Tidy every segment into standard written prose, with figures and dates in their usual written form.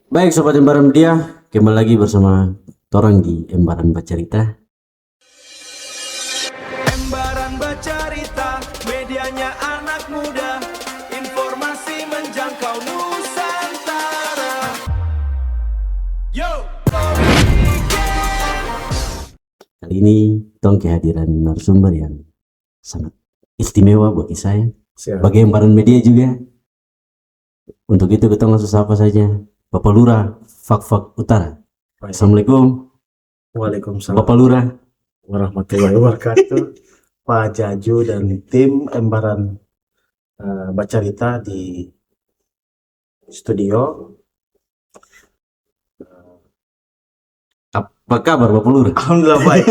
Baik Sobat Embaran Media, kembali lagi bersama Torang di Embaran Bercerita. Embaran Bercerita, medianya anak muda, informasi menjangkau Nusantara. Yo, Kali ini Tong kehadiran narasumber yang sangat istimewa bagi saya, bagi Embaran Media juga. Untuk itu kita langsung sapa saja Bapak Lurah Fak-Fak Utara. Assalamualaikum Waalaikumsalam Bapak Lurah. warahmatullahi wabarakatuh. Pak Jaju dan tim Embaran Bercerita di studio. Apa kabar Bapak Lurah? Alhamdulillah baik.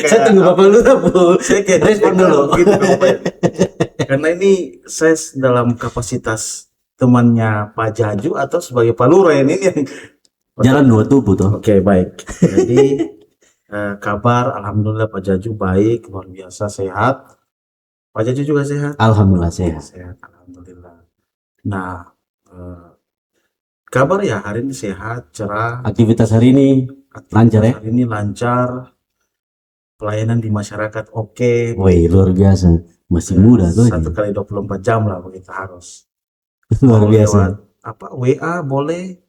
Saya tunggu Bapak Lurah Bu. Saya kayak Respon dulu. gitu, Pak. Karena ini saya dalam kapasitas temannya Pak Jaju atau sebagai Pak Lurah ini yang Jalan dua tubuh toh. Oke, baik. Jadi kabar alhamdulillah Pak Jaju baik, luar biasa sehat. Pak Jaju juga sehat. Alhamdulillah sehat. Sehat, alhamdulillah. Nah, kabar ya hari ini sehat, cerah. Aktivitas hari ini Aktivitas lancar ya? Hari ini lancar. Pelayanan di masyarakat oke. Woi luar biasa. Masih muda tuh. 1 kali 24 jam lah begitu harus. Luar Mau biasa. Lewat WA boleh,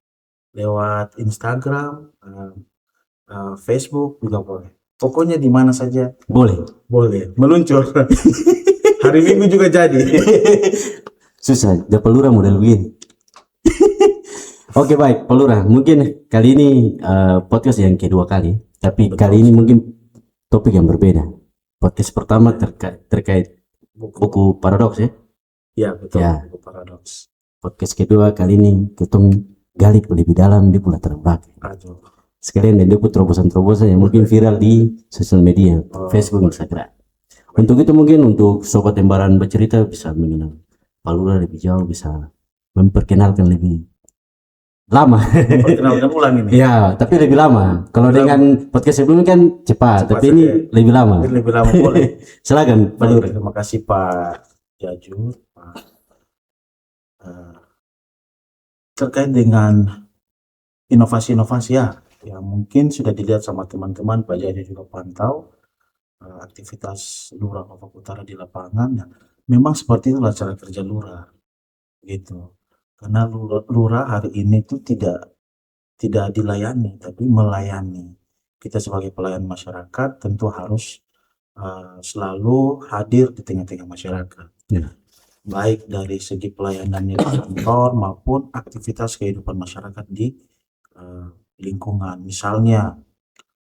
lewat Instagram, Facebook juga boleh. Pokoknya di mana saja Boleh. boleh meluncur. Hari Minggu juga jadi. Susah, dapat lurah model begini. Oke baik, Pak Lurah. Mungkin kali ini podcast yang kedua kali, tapi Betul. kali ini mungkin topik yang berbeda. Podcast pertama terkait buku paradoks ya. Ya betul. Ya. Buku paradoks. Podcast kedua kali ini ketemu gali lebih dalam di latar belakang. Aduh. Sekalian dan dapat terobosan-terobosan yang mungkin viral di sosial media, Facebook, Instagram. Untuk itu mungkin untuk Sobat Embaran Bercerita bisa mengenal Pak Lurah lebih jauh, bisa memperkenalkan lebih lama. Perkenalkan ulang ini. Ya, tapi lebih lama. Kalau dengan podcast sebelumnya kan cepat, tapi ini saja. lebih lama. Ini lebih lama boleh. Silakan Pak Lurah. Terima kasih Pak Jaju. Terkait dengan inovasi-inovasi ya, yang mungkin sudah dilihat sama teman-teman, Pak Jaju juga pantau aktivitas Lurah Fak-Fak Utara di lapangan. Ya, memang seperti itulah cara kerja Lurah, gitu. Karena Lurah hari ini itu tidak dilayani, tapi melayani. Kita sebagai pelayan masyarakat tentu harus selalu hadir di tengah-tengah masyarakat. Ya. Baik dari segi pelayanannya di kantor maupun aktivitas kehidupan masyarakat di lingkungan. Misalnya,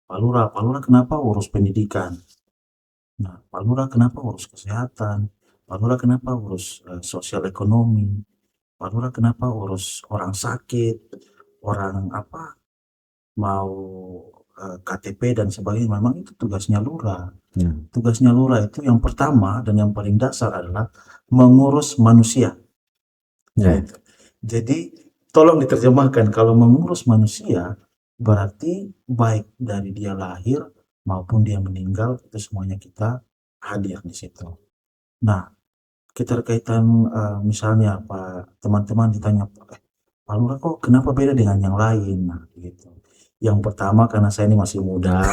Pak Lurah kenapa urus pendidikan? Nah, Pak Lurah kenapa urus kesehatan? Pak Lurah kenapa urus sosial ekonomi? Pak Lurah kenapa urus orang sakit? Orang mau KTP dan sebagainya. Memang itu tugasnya Lurah. Ya. Tugasnya Lurah itu yang pertama dan yang paling dasar adalah mengurus manusia. Ya. Jadi tolong diterjemahkan, kalau mengurus manusia berarti baik dari dia lahir maupun dia meninggal itu semuanya kita hadir di situ. Nah, keterkaitan misalnya Pak, teman-teman ditanya, Pak Lurah kok kenapa beda dengan yang lain? Nah, gitu. Yang pertama karena saya ini masih muda,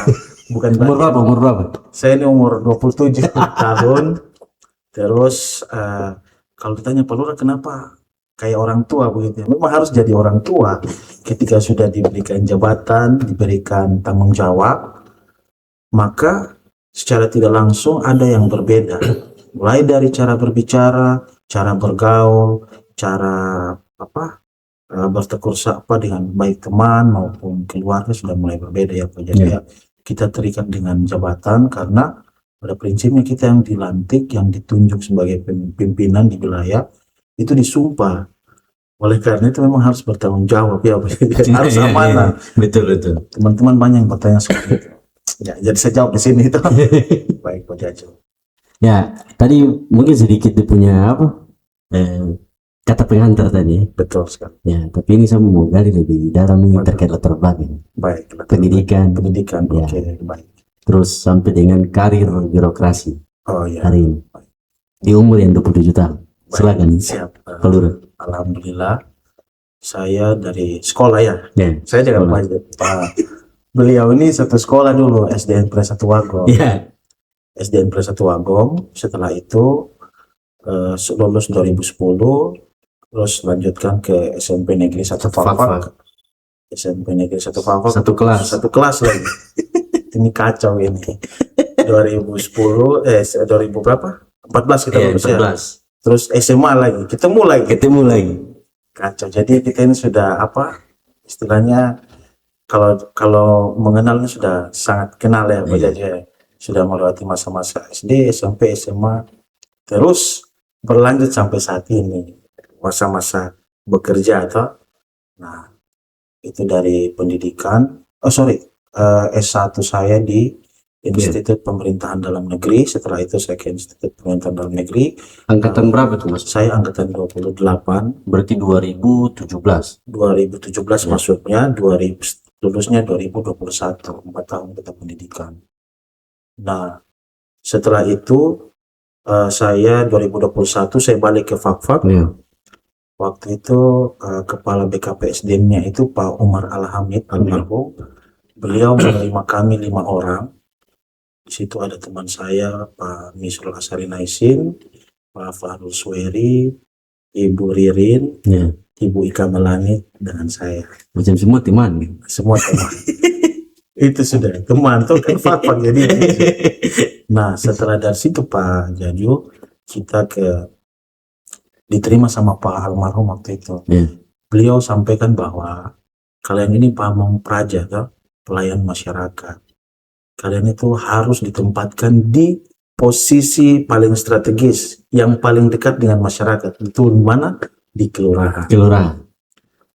bukan Umur berapa? Umur berapa? saya ini umur 27 tahun. Terus kalau ditanya Pak Lurah kenapa kayak orang tua begitu, memang harus jadi orang tua ketika sudah diberikan jabatan, diberikan tanggung jawab, maka secara tidak langsung ada yang berbeda. Mulai dari cara berbicara, cara bergaul, cara bertegur sapa dengan baik teman maupun keluarga sudah mulai berbeda ya Pak. Jadi ya, kita terikat dengan jabatan karena pada prinsipnya kita yang dilantik, yang ditunjuk sebagai pimpinan di wilayah itu disumpah. Oleh karena itu memang harus bertanggung jawab ya, harus amanah. Betul. Teman-teman banyak yang bertanya seperti itu. Ya, jadi saya jawab di sini itu. Baik Pak Jaju. Ya, tadi mungkin sedikit punya kata pengantar tadi. Betul sekali. Ya, tapi ini saya mau gali lebih dalam ini terkait latar belakang. Baik. Pendidikan. Ya. Oke, baik. Terus sampai dengan karir birokrasi Oh ya. hari ini di umur yang 27 tahun. Silakan. Siap. Pak Lurah. Alhamdulillah saya dari sekolah ya. Ya. Saya jangan Sekolah. Pak. Beliau ini satu sekolah dulu, SDN Negeri 1 Wagom. Ya. SDN Negeri 1 Wagom. Setelah itu lulus 2010, terus lanjutkan ke SMP Negeri 1 Fafak. SMP Negeri 1 Fafak. Satu kelas. Satu kelas lagi. Ini kacau ini. 2010 2000 berapa? 14 kita lulus ya. 14. Terus SMA lagi, ketemu lagi. Kacau. Jadi kita ini sudah apa? Istilahnya kalau mengenalnya sudah sangat kenal ya, Jadi sudah melewati masa-masa SD, SMP, SMA, terus berlanjut sampai saat ini masa-masa bekerja atau nah itu dari pendidikan. S1 saya di Institut Pemerintahan Dalam Negeri. Setelah itu saya ke Institut Pemerintahan Dalam Negeri. Angkatan berapa tuh Mas? Saya angkatan 28. Berarti 2017. 2017 masuknya, lulusnya 2021, 4 tahun kita pendidikan. Nah, setelah itu saya 2021 saya balik ke Fak-Fak. Ya. Waktu itu kepala BKP SDM-nya itu Pak Umar Al-Hamid almarhum. Beliau menerima kami 5 orang. Di situ ada teman saya Pak Misrul Asari Naisin, Pak Fahrul Suweri, Ibu Ririn, Ya. Ibu Ika Melani, dan saya. Macam semua teman gitu. Semua teman. Itu sudah teman tuh kan Fak-Fak jadi. Nah, setelah dari situ Pak Jaju, kita diterima sama Pak almarhum waktu itu. Ya. Beliau sampaikan bahwa kalian ini pamong praja, pelayan masyarakat. Kalian itu harus ditempatkan di posisi paling strategis, yang paling dekat dengan masyarakat. Itu mana? Di kelurahan.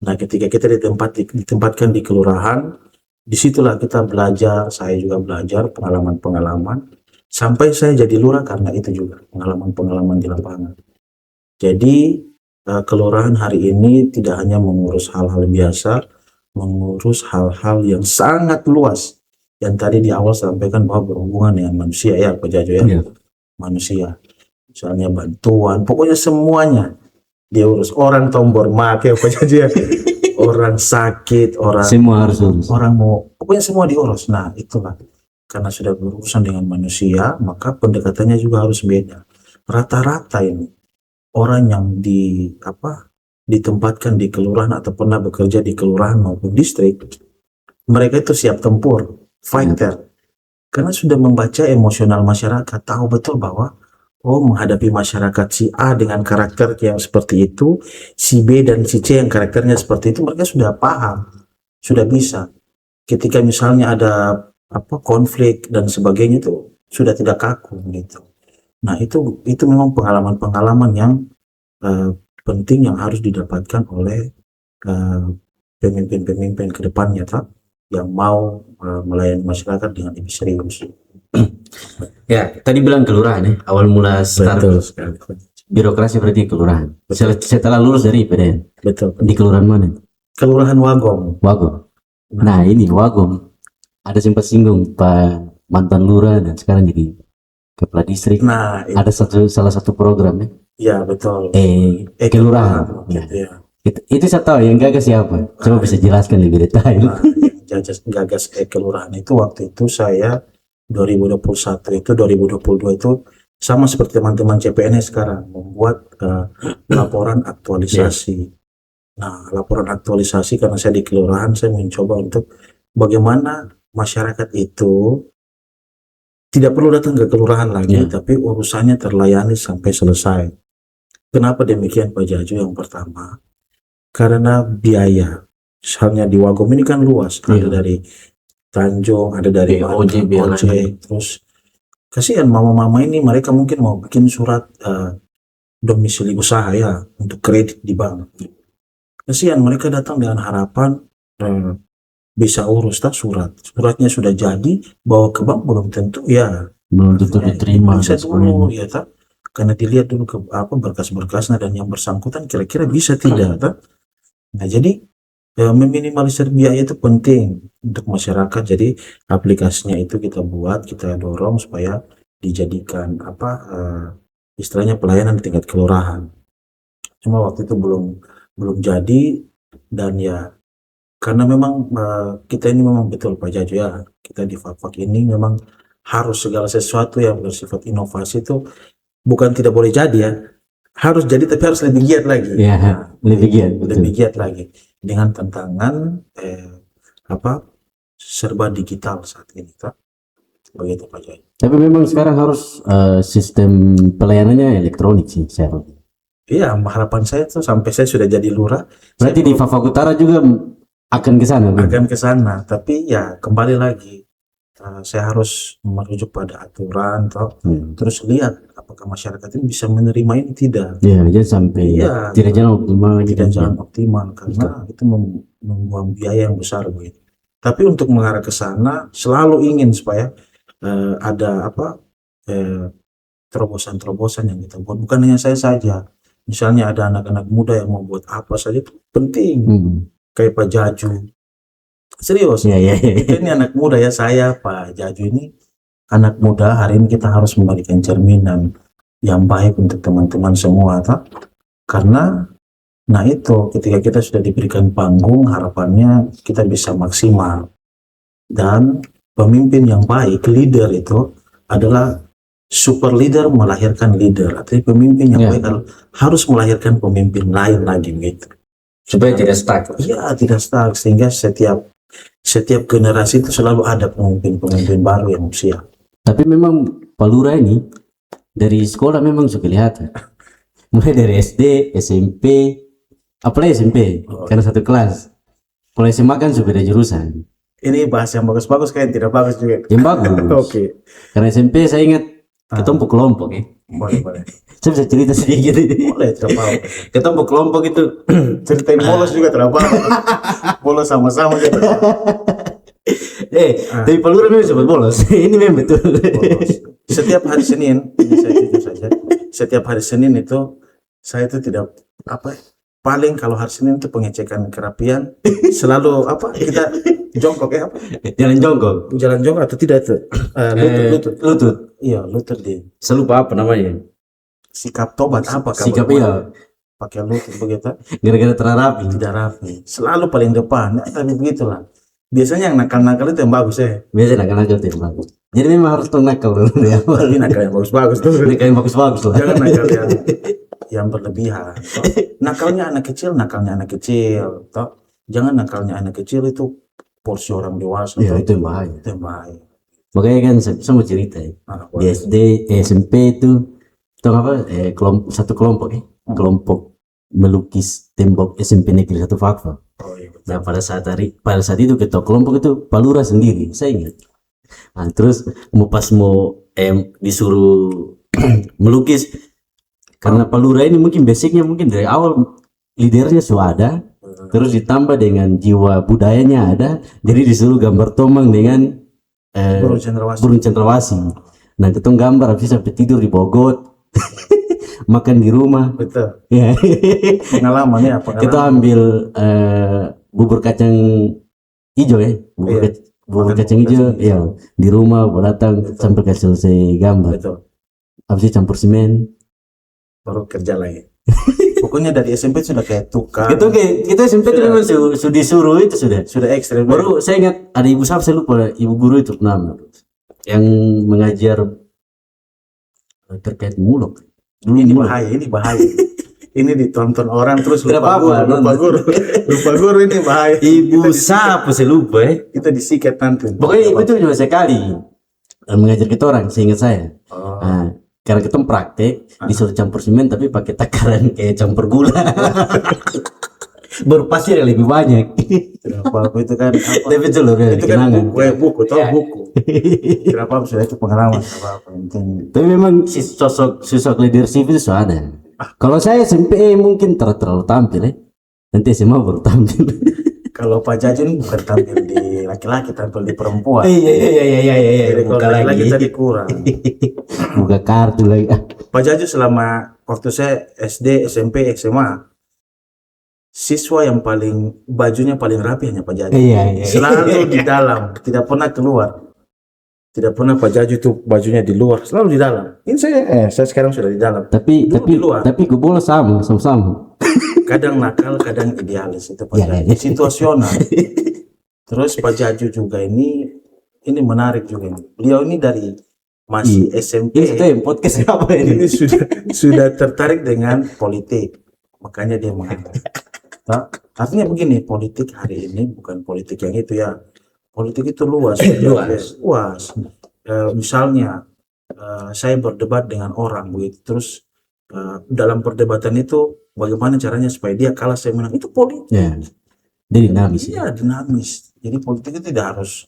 Nah, ketika kita ditempatkan di kelurahan, disitulah kita belajar. Saya juga belajar pengalaman-pengalaman sampai saya jadi lurah karena itu juga pengalaman-pengalaman di lapangan. Jadi kelurahan hari ini tidak hanya mengurus hal-hal biasa, mengurus hal-hal yang sangat luas. Yang tadi di awal sampaikan bahwa berhubungan dengan manusia ya, Pak Jajo ya. Ya. Manusia. Misalnya bantuan, pokoknya semuanya diurus. Orang tombor mati Pak Jajo ya. Orang sakit, Semua harus urus. orang mau, pokoknya semua diurus. Nah, itulah. Karena sudah berurusan dengan manusia, maka pendekatannya juga harus beda. Rata-rata ini orang yang ditempatkan di kelurahan atau pernah bekerja di kelurahan maupun distrik, mereka itu siap tempur, fighter, karena sudah membaca emosional masyarakat, tahu betul bahwa menghadapi masyarakat si A dengan karakter yang seperti itu, si B dan si C yang karakternya seperti itu, mereka sudah paham, sudah bisa. Ketika misalnya ada konflik dan sebagainya itu sudah tidak kaku gitu. Nah, itu memang pengalaman-pengalaman yang penting yang harus didapatkan oleh pemimpin-pemimpin ke depannya, yang mau melayani masyarakat dengan lebih serius. Ya, tadi bilang kelurahan ya, awal mula start Betul sekali. birokrasi berarti kelurahan. Setelah lulus dari IPDN, Betul. di kelurahan mana? Kelurahan Wagom. Wagom. Nah, ini Wagom ada sempat singgung Pak mantan lurah dan sekarang jadi kepala distrik. Nah, Ada salah satu program ya. ya betul. Kelurahan. Gitu ya. Itu saya tahu yang gagas siapa. Coba bisa jelaskan lebih detail. Nah, yang gagas kelurahan itu waktu itu saya 2021 itu 2022 itu sama seperti teman-teman CPNS sekarang membuat laporan aktualisasi. Nah, laporan aktualisasi karena saya di kelurahan, saya mencoba untuk bagaimana masyarakat itu tidak perlu datang ke kelurahan lagi, tapi urusannya terlayani sampai selesai. Kenapa demikian Pak Jaju? Yang pertama, karena biaya. Misalnya di Wagom ini kan luas, ada dari Tanjung, ada dari OJ, terus kasihan mama-mama ini, mereka mungkin mau bikin surat domisili usaha ya untuk kredit di bank. Kasihan mereka datang dengan harapan bisa urus suratnya sudah jadi, bawa ke bank belum tentu diterima bisa dulu ya karena dilihat dulu ke berkas-berkasnya dan yang bersangkutan kira-kira bisa tidak Nah, jadi meminimalisir biaya itu penting untuk masyarakat. Jadi aplikasinya itu kita buat, kita dorong supaya dijadikan istilahnya pelayanan di tingkat kelurahan. Cuma waktu itu belum jadi, Dan ya karena memang kita ini memang betul Pak Jaju ya, kita di Fakfak ini memang harus segala sesuatu yang bersifat inovasi itu bukan tidak boleh jadi ya, harus jadi tapi harus lebih giat lagi. Ya, Nah, lebih giat, betul. lebih giat lagi dengan tantangan serba digital saat ini, tak? Begitu Pak Jaju. Tapi memang sekarang harus sistem pelayanannya elektronik sih, saya rasa. Iya, harapan saya tuh sampai saya sudah jadi lurah, Berarti di Fakfak Utara juga akan ke sana, kan? akan ke sana. Tapi ya kembali lagi, saya harus merujuk pada aturan, toh. Terus lihat apakah masyarakat ini bisa menerima ini tidak. Ya, jangan sampai Iya, tidak jalan optimal lagi. tidak jalan optimal karena itu membuang biaya yang besar begitu. Tapi untuk mengarah ke sana selalu ingin supaya ada terobosan-terobosan yang kita buat. Bukan hanya saya saja. Misalnya ada anak-anak muda yang mau buat apa saja itu penting. Kayak Pak Jaju. Serius. Ya. Kita ini anak muda ya, saya Pak Jaju ini anak muda. Hari ini kita harus memberikan cerminan yang baik untuk teman-teman semua, tak? Karena nah itu ketika kita sudah diberikan panggung, harapannya kita bisa maksimal. Dan pemimpin yang baik, leader itu adalah super leader melahirkan leader. Artinya pemimpin yang baik harus melahirkan pemimpin lain lagi gitu. Supaya tidak stuck. Iya, tidak stuck, sehingga setiap generasi itu selalu ada pemimpin-pemimpin baru yang siap. Tapi memang Pak Lurah ini dari sekolah memang suka kelihatan. Mulai dari SD, SMP, apalagi SMP, karena satu kelas. Kalau SMA kan sudah beda jurusan. Ini bahas yang bagus-bagus kan, tidak bagus juga. Yang bagus. Oke. Karena SMP saya ingat ketemu kelompok ya. Boleh. Saya bisa cerita sedikit. Boleh, tidak apa-apa. Ketemu kelompok itu. Ceritain bolos juga tidak apa-apa. Bolos sama-sama gitu. Tapi Pak Lurah memang sempat bolos. Ini memang betul. Bolos. Setiap hari Senin, ini saya jujur saja. Setiap hari Senin itu saya itu tidak paling kalau hari Senin itu pengecekan kerapian selalu kita jongkok jalan jongkok atau tidak itu lutut. Iya, lutut di. Saya lupa apa namanya. Sikap tobat Sikap iya. Pakai lutut begitu. Gara-gara terrapi. Tidak rapi. Selalu paling depan. Nah, tapi begitulah. Biasanya yang nakal-nakal itu yang bagus ya. Biasanya nakal-nakal itu yang bagus. Jadi memang harus tuh nakal dulu di awal. Tapi nakal yang bagus-bagus tuh. Nakal yang bagus-bagus lah. Jangan nakal yang berlebihan. Nakalnya anak kecil. Toh. Jangan nakalnya anak kecil itu porsi orang dewasa. Iya, itu yang bahaya. Itu yang bahaya. Makanya kan saya mau cerita ya. Di SD, SMP itu satu kelompok ya. Kelompok melukis tembok SMP Negeri 1 Fakfak. Nah pada saat itu ketua kelompok itu Pak Lurah sendiri, saya ingat. Nah, terus mau disuruh melukis, karena Pak Lurah ini mungkin basicnya mungkin dari awal leadernya sudah ada, terus ditambah dengan jiwa budayanya ada, jadi disuruh gambar tomang dengan burung cendrawasih. Nah ketemu gambar habis sampai tidur di Bogor. Makan di rumah. Betul. Ya. Pengalaman. Kita ambil bubur kacang hijau ya. Bubur kacang hijau ya di rumah datang sampai selesai gambar. Betul. Habis itu campur semen baru kerja lagi. Pokoknya dari SMP sudah kayak tukang. Kita SMP itu memang sudah disuruh itu sudah ekstrim. Baru saya ingat ada ibu saya lupa ibu guru itu nama yang mengajar terkait mulok. Ini bahaya. Ini ditonton orang terus lupa guru ini bahaya. Ibu siapa saya lupa ya. Kita disikat nanti. Pokoknya ibu itu cuma sekali mengajar kita orang, seingat saya. Nah, karena kita praktek disuruh campur semen tapi pakai takaran kayak campur gula. Baru pasir yang lebih banyak. Kenapa itu kan tapi itu loh itu kan buku. Kenapa sudah itu pengalaman tapi memang sosok leadership itu sudah ada. Kalau saya SMP mungkin terlalu tampil ya, nanti SMA baru tampil. Kalau Pak Jajun bukan tampil di laki-laki, tampil di perempuan. Iya. Jadi kalau laki-laki tadi kurang. Buka kartu lagi. Pak Jajun selama waktu saya SD, SMP, SMA, siswa yang bajunya paling rapi hanya Pak Jaju. Iya. Selalu di dalam, tidak pernah keluar. Tidak pernah Pak Jaju itu bajunya di luar, selalu di dalam. Ini saya sekarang sudah di dalam. Tapi gue bolos sama. kadang nakal, kadang idealis itu Pak Ya, Jaju. ya. Situasional. Terus Pak Jaju juga ini menarik juga ini. Beliau ini dari masih SMP. Ini yang podcast apa Ini ini? sudah tertarik dengan politik, makanya dia mengangkat. Nah, artinya begini, politik hari ini bukan politik yang itu ya. Politik itu luas. Luas. Misalnya saya berdebat dengan orang begitu, terus dalam perdebatan itu bagaimana caranya supaya dia kalah saya menang, itu politik. Ya. Dia dinamis ya. Iya, dinamis. Jadi politik itu tidak harus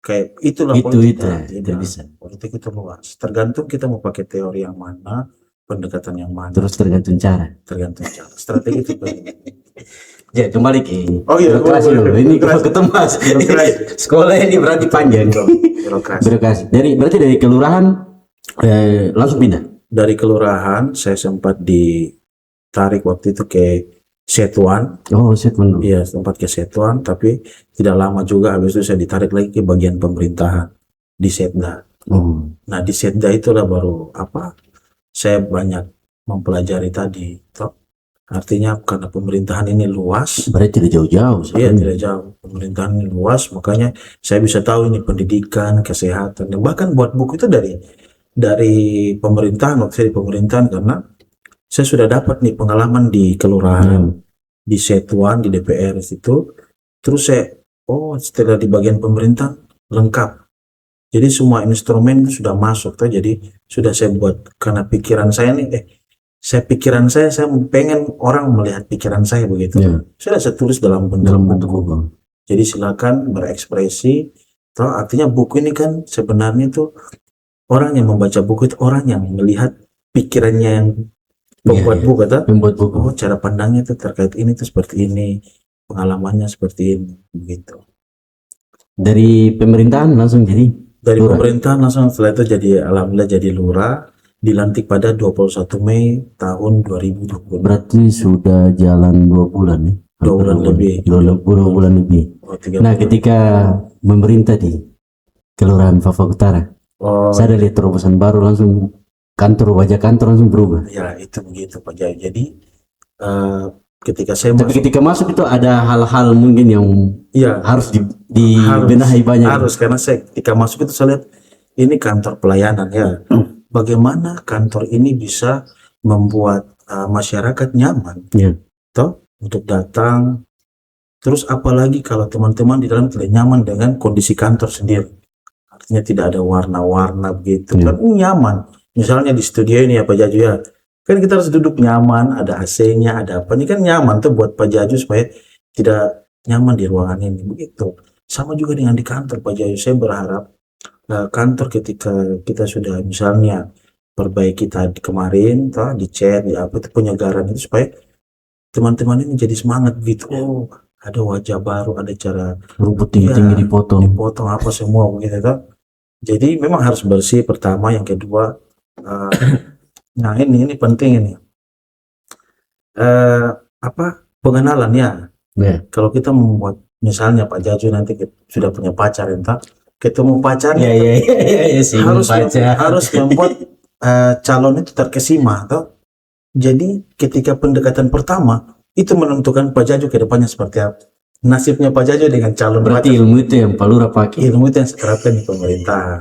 kayak itulah Itu politik. ya, Tidak. tidak bisa. Politik itu luas. Tergantung kita mau pakai teori yang mana, pendekatan yang mana. Terus tergantung cara. Tergantung cara. Strategi itu penting. Ya kembali ke Oh iya, birokrasi dulu. Ini kalau ketemu Mas. Birokrasi. Sekolah ini berarti panjang. Birokrasi. Birokrasi. Berarti dari kelurahan langsung pindah. Dari kelurahan saya sempat ditarik waktu itu ke Setuan. Oh, Setman dulu. Iya, sempat ke Setuan, tapi tidak lama juga habis itu saya ditarik lagi ke bagian pemerintahan di Setda. Oh. Nah, di Setda itulah baru saya banyak mempelajari tadi. Toh. Artinya karena pemerintahan ini luas, Berarti tidak jauh-jauh. iya sebenarnya. tidak jauh. Pemerintahan ini luas, makanya saya bisa tahu ini pendidikan, kesehatan, dan bahkan buat buku itu dari pemerintahan, waktu saya di pemerintahan, karena saya sudah dapat nih pengalaman di kelurahan, di Setuan, di DPR itu. Terus saya, setelah di bagian pemerintah lengkap. Jadi semua instrumen itu sudah masuk, toh. Jadi sudah saya buat karena pikiran saya nih, saya pengen orang melihat pikiran saya begitu. Ya. Sudah saya tulis dalam bentuk buku. Jadi silakan berekspresi. Toh artinya buku ini kan sebenarnya itu orang yang membaca buku itu orang yang melihat pikirannya yang pembuat buku, toh. Pembuat buku. Oh, cara pandangnya itu terkait ini tuh seperti ini, pengalamannya seperti ini, begitu. Dari pemerintahan langsung jadi Dari lurah. pemerintahan langsung setelah itu jadi alhamdulillah jadi lurah, dilantik pada 21 Mei tahun 2020. Berarti sudah jalan 2 bulan ya. 2 bulan lebih. 2 bulan lebih. Oh, 3 Nah, bulan. ketika memerintah di Kelurahan Fafak Utara, Oh, saya ada lihat terobosan baru langsung wajah kantor langsung berubah. ya itu begitu Pak Jaya. Jadi ketika saya Tapi ketika masuk itu ada hal-hal mungkin yang ya harus dibenahi banyak. harus karena saya ketika masuk itu saya lihat ini kantor pelayanan ya. Bagaimana kantor ini bisa membuat masyarakat nyaman, Ya. toh untuk datang. Terus apalagi kalau teman-teman di dalam tidak nyaman dengan kondisi kantor sendiri, artinya tidak ada warna-warna begitu, Ya. kan nyaman. Misalnya di studio ini ya Pak Jaju ya, kan kita harus duduk nyaman, ada AC-nya, ada apa, ini kan nyaman tuh buat Pak Jaju supaya tidak nyaman di ruangan ini begitu. Sama juga dengan di kantor Pak Jaju, saya berharap kantor ketika kita sudah misalnya perbaiki tadi kemarin, toh dicat, di apa itu penyegaran itu supaya teman-teman ini jadi semangat gitu. Oh, ada wajah baru, ada cara Rumput tinggi-tinggi Ya, dipotong. dipotong apa semua begitu toh. Jadi memang harus bersih pertama, yang kedua nah ini penting ini. Pengenalan ya. Ya. Kalau kita membuat misalnya Pak Jaju nanti sudah punya pacar entah ketemu pacarnya Ya, sih. harus membuat calon itu terkesima toh. Jadi ketika pendekatan pertama itu menentukan Pak Jaju ke depannya seperti apa. Nasibnya Pak Jaju dengan calon Berarti pacar. ilmu itu yang Pak Lurah pakai. Ilmu itu yang saya terapkan di pemerintahan.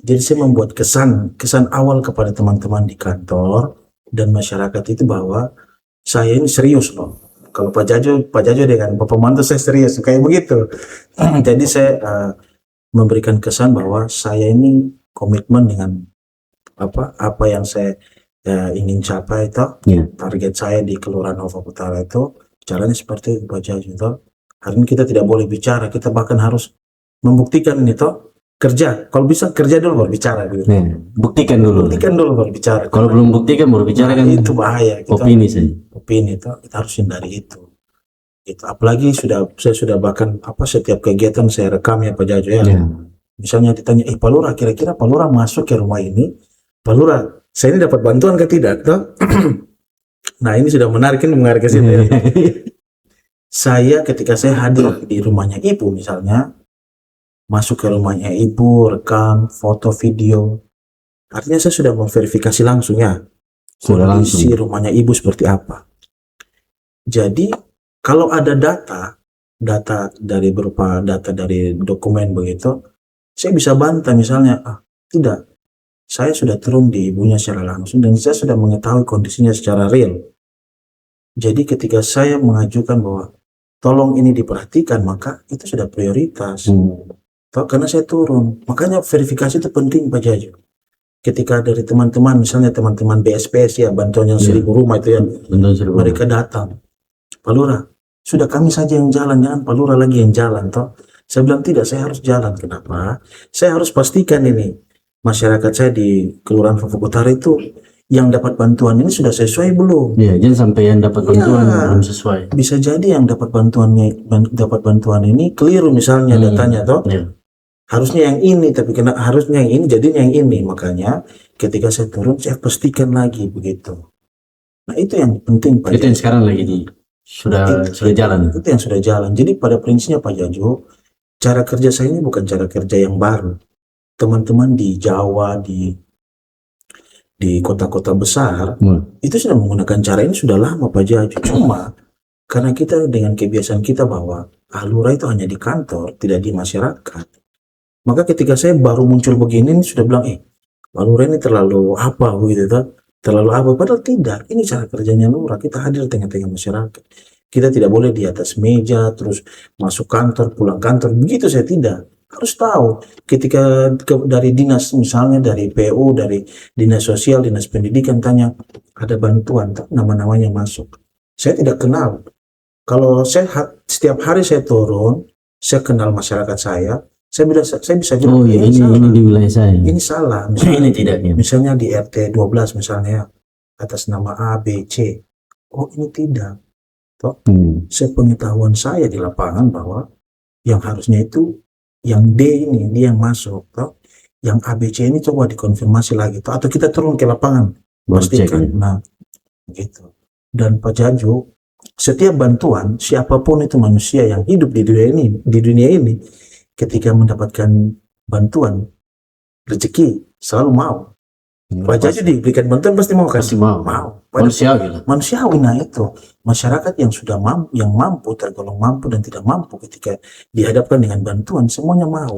Jadi saya membuat kesan awal kepada teman-teman di kantor dan masyarakat itu bahwa saya ini serius loh. Kalau Pak Jaju dengan Bapak Mantu saya serius kayak begitu. Jadi saya memberikan kesan bahwa saya ini komitmen dengan apa yang saya ingin capai itu. Ya. Target saya di Kelurahan Fafak Utara itu caranya seperti itu Pak Jaju itu. Hari ini kita tidak boleh bicara, kita bahkan harus membuktikan ini toh. Kerja, kalau bisa kerja dulu baru bicara gitu. Ya. Buktikan dulu. Buktikan dulu baru bicara. Kalau belum buktikan baru bicara kan itu bahaya. opini saja. Opini itu kita harus hindari itu. Itu apalagi saya sudah bahkan setiap kegiatan saya rekam ya Pak Jaju ya. Ya. Misalnya ditanya, Pak Lurah, kira-kira Pak Lurah masuk ke rumah ini, Pak Lurah, saya ini dapat bantuan ke tidak? Toh? Nah ini sudah menarik, ini mengarah ke situ ya. Saya ketika saya hadir di rumahnya ibu misalnya, masuk ke rumahnya ibu, rekam, foto, video. Artinya saya sudah memverifikasi langsung ya. Sudah Kondisi langsung. rumahnya ibu seperti apa. Jadi kalau ada data dari berupa data dari dokumen begitu, saya bisa bantah misalnya, tidak, saya sudah turun di ibunya secara langsung dan saya sudah mengetahui kondisinya secara real. Jadi ketika saya mengajukan bahwa tolong ini diperhatikan, maka itu sudah prioritas. Karena saya turun. Makanya verifikasi itu penting Pak Jaju. Ketika dari teman-teman, misalnya teman-teman BSPS ya, bantuan yang 1000 rumah itu ya, mereka datang, Pak Lurah, sudah kami saja yang jalan, jangan Pak Lurah lagi yang jalan toh. Saya bilang tidak, saya harus jalan. Kenapa? Saya harus pastikan ini masyarakat saya di Kelurahan Fufuk Utara itu yang dapat bantuan ini sudah sesuai belum? Iya, jangan sampai yang dapat bantuan Iya. belum sesuai. Bisa jadi yang dapat bantuan ini keliru misalnya datanya toh. Iya. Harusnya yang ini, tapi harusnya yang ini jadinya yang ini. Makanya ketika saya turun saya pastikan lagi begitu. Nah itu yang penting Pak Itu yang sekarang lagi sudah jalan. Itu yang sudah jalan. Jadi pada prinsipnya Pak Jajo, cara kerja saya ini bukan cara kerja yang baru. Teman-teman di Jawa, di kota-kota besar, itu sudah menggunakan cara ini sudah lama Pak Jajo. Cuma karena kita dengan kebiasaan kita bahwa lurah itu hanya di kantor, tidak di masyarakat. Maka ketika saya baru muncul begini sudah bilang, lurah ini terlalu apa begitu, terlalu apa, padahal tidak. Ini cara kerjanya lurah, kita hadir tengah-tengah masyarakat. Kita tidak boleh di atas meja, terus masuk kantor, pulang kantor, begitu saya tidak. Harus tahu, ketika dari dinas, misalnya dari PU, dari dinas sosial, dinas pendidikan, tanya, ada bantuan, nama-namanya masuk. Saya tidak kenal. Kalau saya setiap hari saya turun, saya kenal masyarakat saya bisa bilang, ini di wilayah saya. Ini salah. Misalnya, ini tidak. Ya. Misalnya di RT 12 misalnya, atas nama A, B, C. Oh ini tidak. Sepengetahuan saya di lapangan bahwa yang harusnya itu yang D ini dia yang masuk toh, yang ABC ini coba dikonfirmasi lagi toh, atau kita turun ke lapangan pastikan. Nah gitu. Dan Pak Jaju, setiap bantuan siapapun itu manusia yang hidup di dunia ini ketika mendapatkan bantuan rezeki selalu mau. Pak Jaju diberikan bantuan pasti mau kan? Pasti mau. Manusiawi. Nah itu masyarakat yang sudah mampu, tergolong mampu dan tidak mampu, ketika dihadapkan dengan bantuan semuanya mau.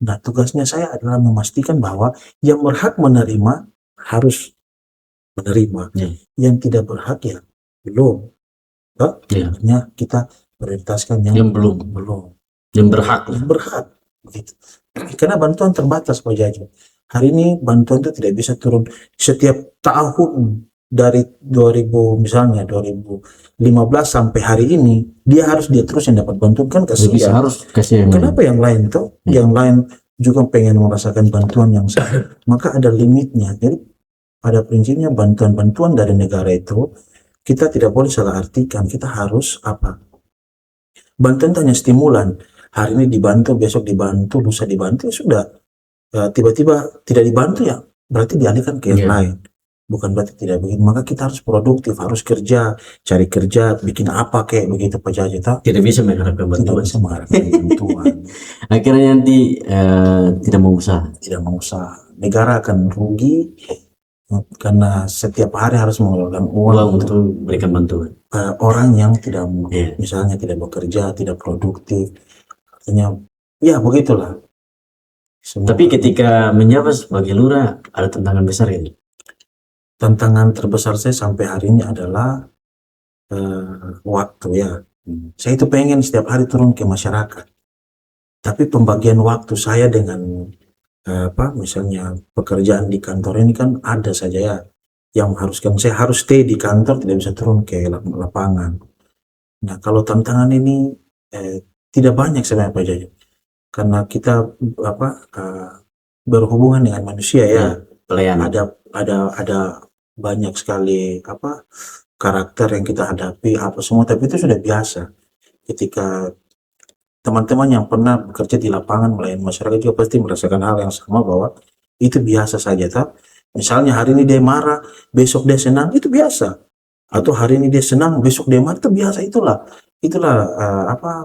Nah tugasnya saya adalah memastikan bahwa yang berhak menerima harus menerima, yang tidak berhak ya belum. Artinya kita prioritaskan yang belum, yang berhak, begitu. Karena bantuan terbatas Pak Jaju. Hari ini bantuan itu tidak bisa turun setiap tahun dari 2015 sampai hari ini dia terus yang dapat bantuan, kan kasihan. Harus kasih Kenapa yang lain tuh? Yang lain juga pengen merasakan bantuan yang sama, maka ada limitnya. Jadi pada prinsipnya bantuan-bantuan dari negara itu kita tidak boleh salah artikan. Kita harus apa? Bantuan hanya stimulan. Hari ini dibantu, besok dibantu, lusa dibantu, ya sudah. Tiba-tiba tidak dibantu ya berarti dialihkan ke yang lain. Bukan berarti tidak begitu. Maka kita harus produktif, harus kerja, cari kerja, bikin apa kayak begitu Pak Jaji. Tidak bisa mengharapkan bantuan. Akhirnya nanti tidak mau usaha. Negara akan rugi karena setiap hari harus mengeluarkan uang untuk berikan bantuan. Orang yang tidak misalnya tidak bekerja, tidak produktif, artinya ya begitulah. Tapi ketika menjabat sebagai lurah ada tantangan besar ini. Tantangan terbesar saya sampai hari ini adalah waktu ya. Saya itu pengen setiap hari turun ke masyarakat. Tapi pembagian waktu saya dengan misalnya pekerjaan di kantor ini kan ada saja ya. Yang mengharuskan saya harus stay di kantor, tidak bisa turun ke lapangan. Nah kalau tantangan ini tidak banyak sebenarnya Pak Jaja. Karena kita berhubungan dengan manusia ya, ada banyak sekali karakter yang kita hadapi semua, tapi itu sudah biasa. Ketika teman-teman yang pernah bekerja di lapangan melayani masyarakat juga pasti merasakan hal yang sama, bahwa itu biasa saja. Misalnya hari ini dia marah, besok dia senang, itu biasa. Atau hari ini dia senang, besok dia marah, itu biasa. Itulah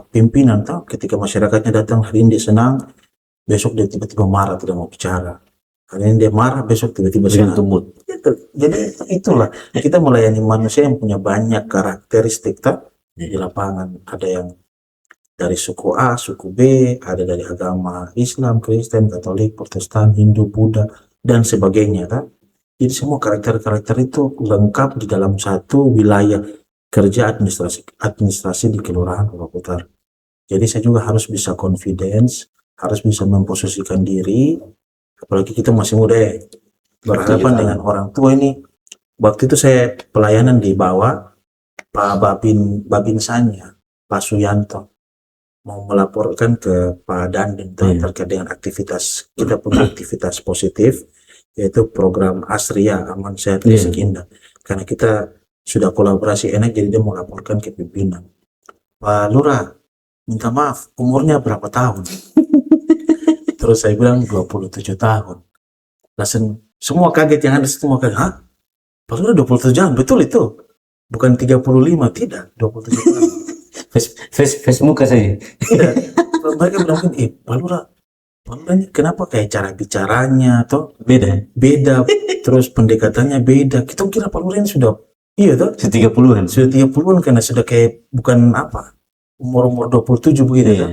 pimpinan ketika masyarakatnya datang hari ini dia senang, besok dia tiba-tiba marah, tidak mau bicara. hari ini dia marah, besok tiba-tiba senang. Tergantung mood. Jadi itulah kita melayani manusia yang punya banyak karakteristik di lapangan. Ada yang dari suku A, suku B, ada dari agama Islam, Kristen, Katolik, Protestan, Hindu, Buddha, dan sebagainya. Jadi semua karakter-karakter itu lengkap di dalam satu wilayah kerja administrasi di Kelurahan Pulau Utara. Jadi saya juga harus bisa confidence, harus bisa memposisikan diri, apalagi kita masih muda ya, berhadapan dengan orang tua ini. Waktu itu saya pelayanan di bawah Pak Babinsanya, Pak Suyanto, mau melaporkan ke Pak Dandim terkait dengan aktivitas, kita punya aktivitas positif, yaitu program Asria, Aman Sehat Rezeki Indah. Karena kita sudah kolaborasi enak, jadi dia mau laporkan ke pimpinan. Pak Lurah, minta maaf, umurnya berapa tahun? Terus saya bilang 27 tahun. Langsung semua kaget, yang ada semua kaget. Hah? Pak Lurah 27 tahun? Betul itu. Bukan 35, tidak, 27 tahun. Face muka saya. Tidak. Mereka bilang, Pak Lurah ini kenapa kayak cara bicaranya atau beda, terus pendekatannya beda. Kita kira Pak Lurah ini sudah, iya toh? Sudah 30-an. Sudah 30-an, karena sudah kayak bukan apa, umur 27 begitu kan.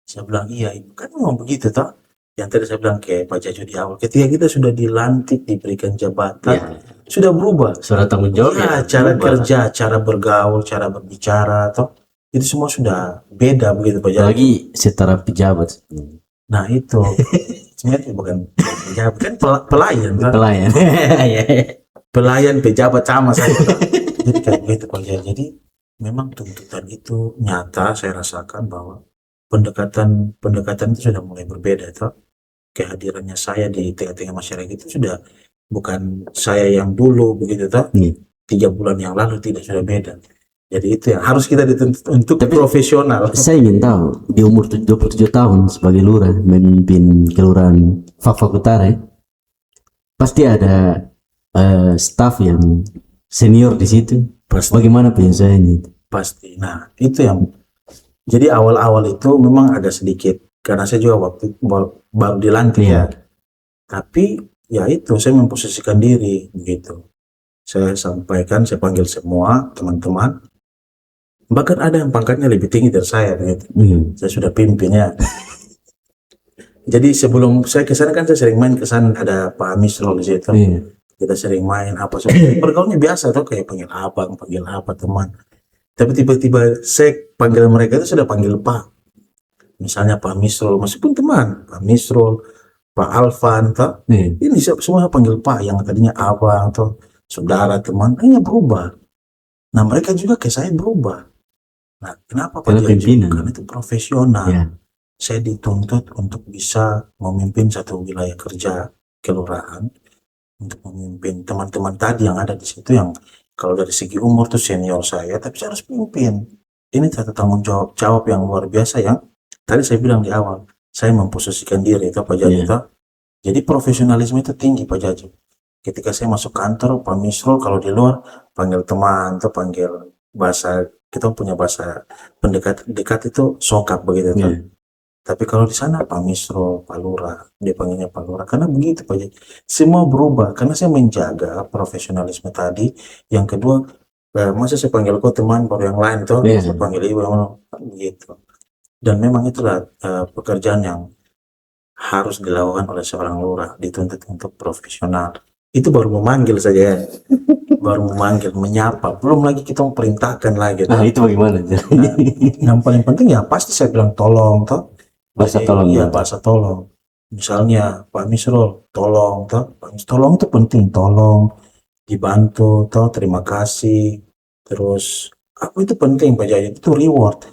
Saya bilang, iya, kan memang begitu toh. Yang tadi saya bilang kayak Pak Jaju di awal, ketika kita sudah dilantik, diberikan jabatan, sudah berubah. Sudah tanggung jawab. Cara kerja, cara bergaul, cara berbicara, toh itu semua sudah beda begitu Pak Jaju. Lagi setara pejabat. Nah itu sebenarnya bukan pejabat, kan pelayan. Pelayan pejabat sama saya. Jadi kayak begitu Pak Jaju. Jadi memang tuntutan itu nyata, saya rasakan bahwa pendekatan itu sudah mulai berbeda toh. Kehadirannya saya di tengah-tengah masyarakat itu sudah bukan saya yang dulu begitu toh. 3 bulan yang lalu tidak, sudah beda. Jadi itu yang harus kita dituntut untuk profesional. Saya ingin tahu, di umur 27 tahun sebagai lurah memimpin kelurahan Fakfak Utara, pasti ada staf yang senior di situ. Pasti. Bagaimana penyesuaiannya itu? Pasti. Nah itu yang, jadi awal-awal itu memang agak sedikit, karena saya juga waktu baru dilantik ya. Tapi ya itu, saya memposisikan diri begitu. Saya sampaikan, saya panggil semua teman-teman. Bahkan ada yang pangkatnya lebih tinggi dari saya begitu. Saya sudah pimpinnya. Jadi sebelum saya ke sana kan saya sering main ke sana, ada Pak Misrol di situ. Kita sering main apa semua. Bergaulnya biasa tuh, kayak panggil abang, panggil apa teman. Tapi tiba-tiba saya panggil mereka itu sudah panggil Pak. Misalnya Pak Misrol, meskipun teman, Pak Misrol, Pak Alvan, toh. Ini semua panggil Pak, yang tadinya abang atau saudara, teman, hanya berubah. Nah mereka juga ke saya berubah. Nah kenapa Pak Jaju? Karena itu profesional. Saya dituntut untuk bisa memimpin satu wilayah kerja kelurahan, untuk memimpin teman-teman tadi yang ada di situ, yang kalau dari segi umur tuh senior saya, tapi saya harus pimpin. Ini satu tanggung jawab yang luar biasa, yang tadi saya bilang di awal, saya memposisikan diri itu Pak Jaju. Jadi profesionalisme itu tinggi Pak Jaju. Ketika saya masuk kantor, Pak Misrol kalau di luar panggil teman atau panggil bahasa, kita punya bahasa dekat itu sokap begitu kan. Tapi kalau di sana Pak Misrol, Pak Lurah, dia panggilnya Pak Lurah, karena begitu Pak Jaju. Semua berubah karena saya menjaga profesionalisme tadi. Yang kedua, masa saya panggil kok teman baru yang lain tuh, saya panggil ibu begitu. Dan memang itulah pekerjaan yang harus dilakukan oleh seorang lurah, dituntut untuk profesional. Itu baru memanggil saja, baru memanggil, menyapa, belum lagi kita memperintahkan lagi. Nah itu bagaimana? Nah, yang paling penting ya pasti saya bilang tolong toh. Bahasa tolong. Iya, bahasa tolong. Misalnya Pak Misrol, tolong toh. Tolong itu penting, tolong, dibantu toh, terima kasih. Terus apa itu penting Pak Jaju, itu reward.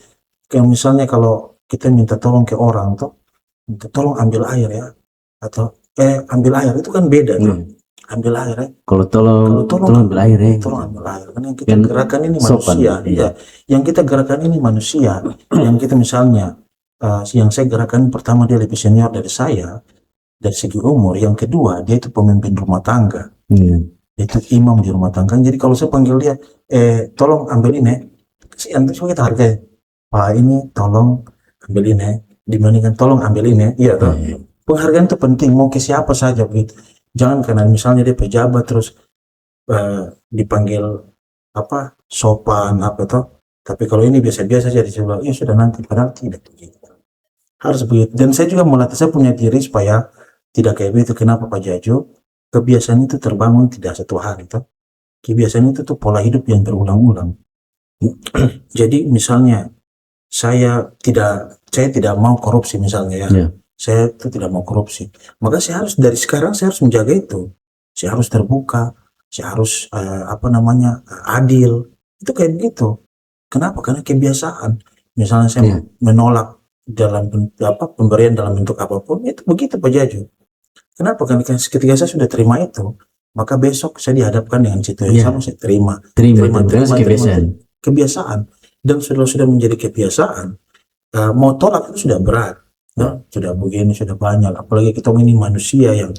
Kayak misalnya kalau kita minta tolong ke orang toh, minta tolong ambil air ya, atau ambil air, itu kan beda tuh. Ambil air ya. Kalau tolong ambil air ya. Tolong ambil air. Karena yang kita gerakan ini manusia. Yang kita gerakan ini manusia. Yang kita misalnya, yang saya gerakan pertama dia lebih senior dari saya dari segi umur. Yang kedua dia itu pemimpin rumah tangga. Dia itu imam di rumah tangga. Jadi kalau saya panggil dia, tolong ambil ini. Kasihan terus kita hargai. Pak ini tolong ambil ini. Dibandingkan tolong ambil ini. Iya toh. penghargaan itu penting, mau ke siapa saja begitu. Jangan karena misalnya dia pejabat terus dipanggil apa sopan apa toh, tapi kalau ini biasa-biasa saja dicoba, ya sudah nanti, padahal tidak begitu. Harus begitu. Dan saya juga melatih, saya punya diri supaya tidak kayak begitu. Kenapa Pak Jajo? Kebiasaan itu terbangun tidak satu hari toh. Kebiasaan itu tuh pola hidup yang berulang-ulang. Jadi misalnya saya tidak mau korupsi misalnya ya. Yeah. Saya itu tidak mau korupsi. Maka saya harus dari sekarang saya harus menjaga itu. Saya harus terbuka, saya harus adil. Itu kayak begitu. Kenapa? Karena kebiasaan. Misalnya saya menolak dalam pemberian dalam bentuk apapun, itu begitu Pak Jajo. Kenapa? Karena ketika saya sudah terima itu, maka besok saya dihadapkan dengan situasi yang sama, saya terima. Kebiasaan. Dan sudah menjadi kebiasaan, mau tolak itu sudah berat. Ya, sudah begini, sudah banyak. Apalagi kita ini manusia yang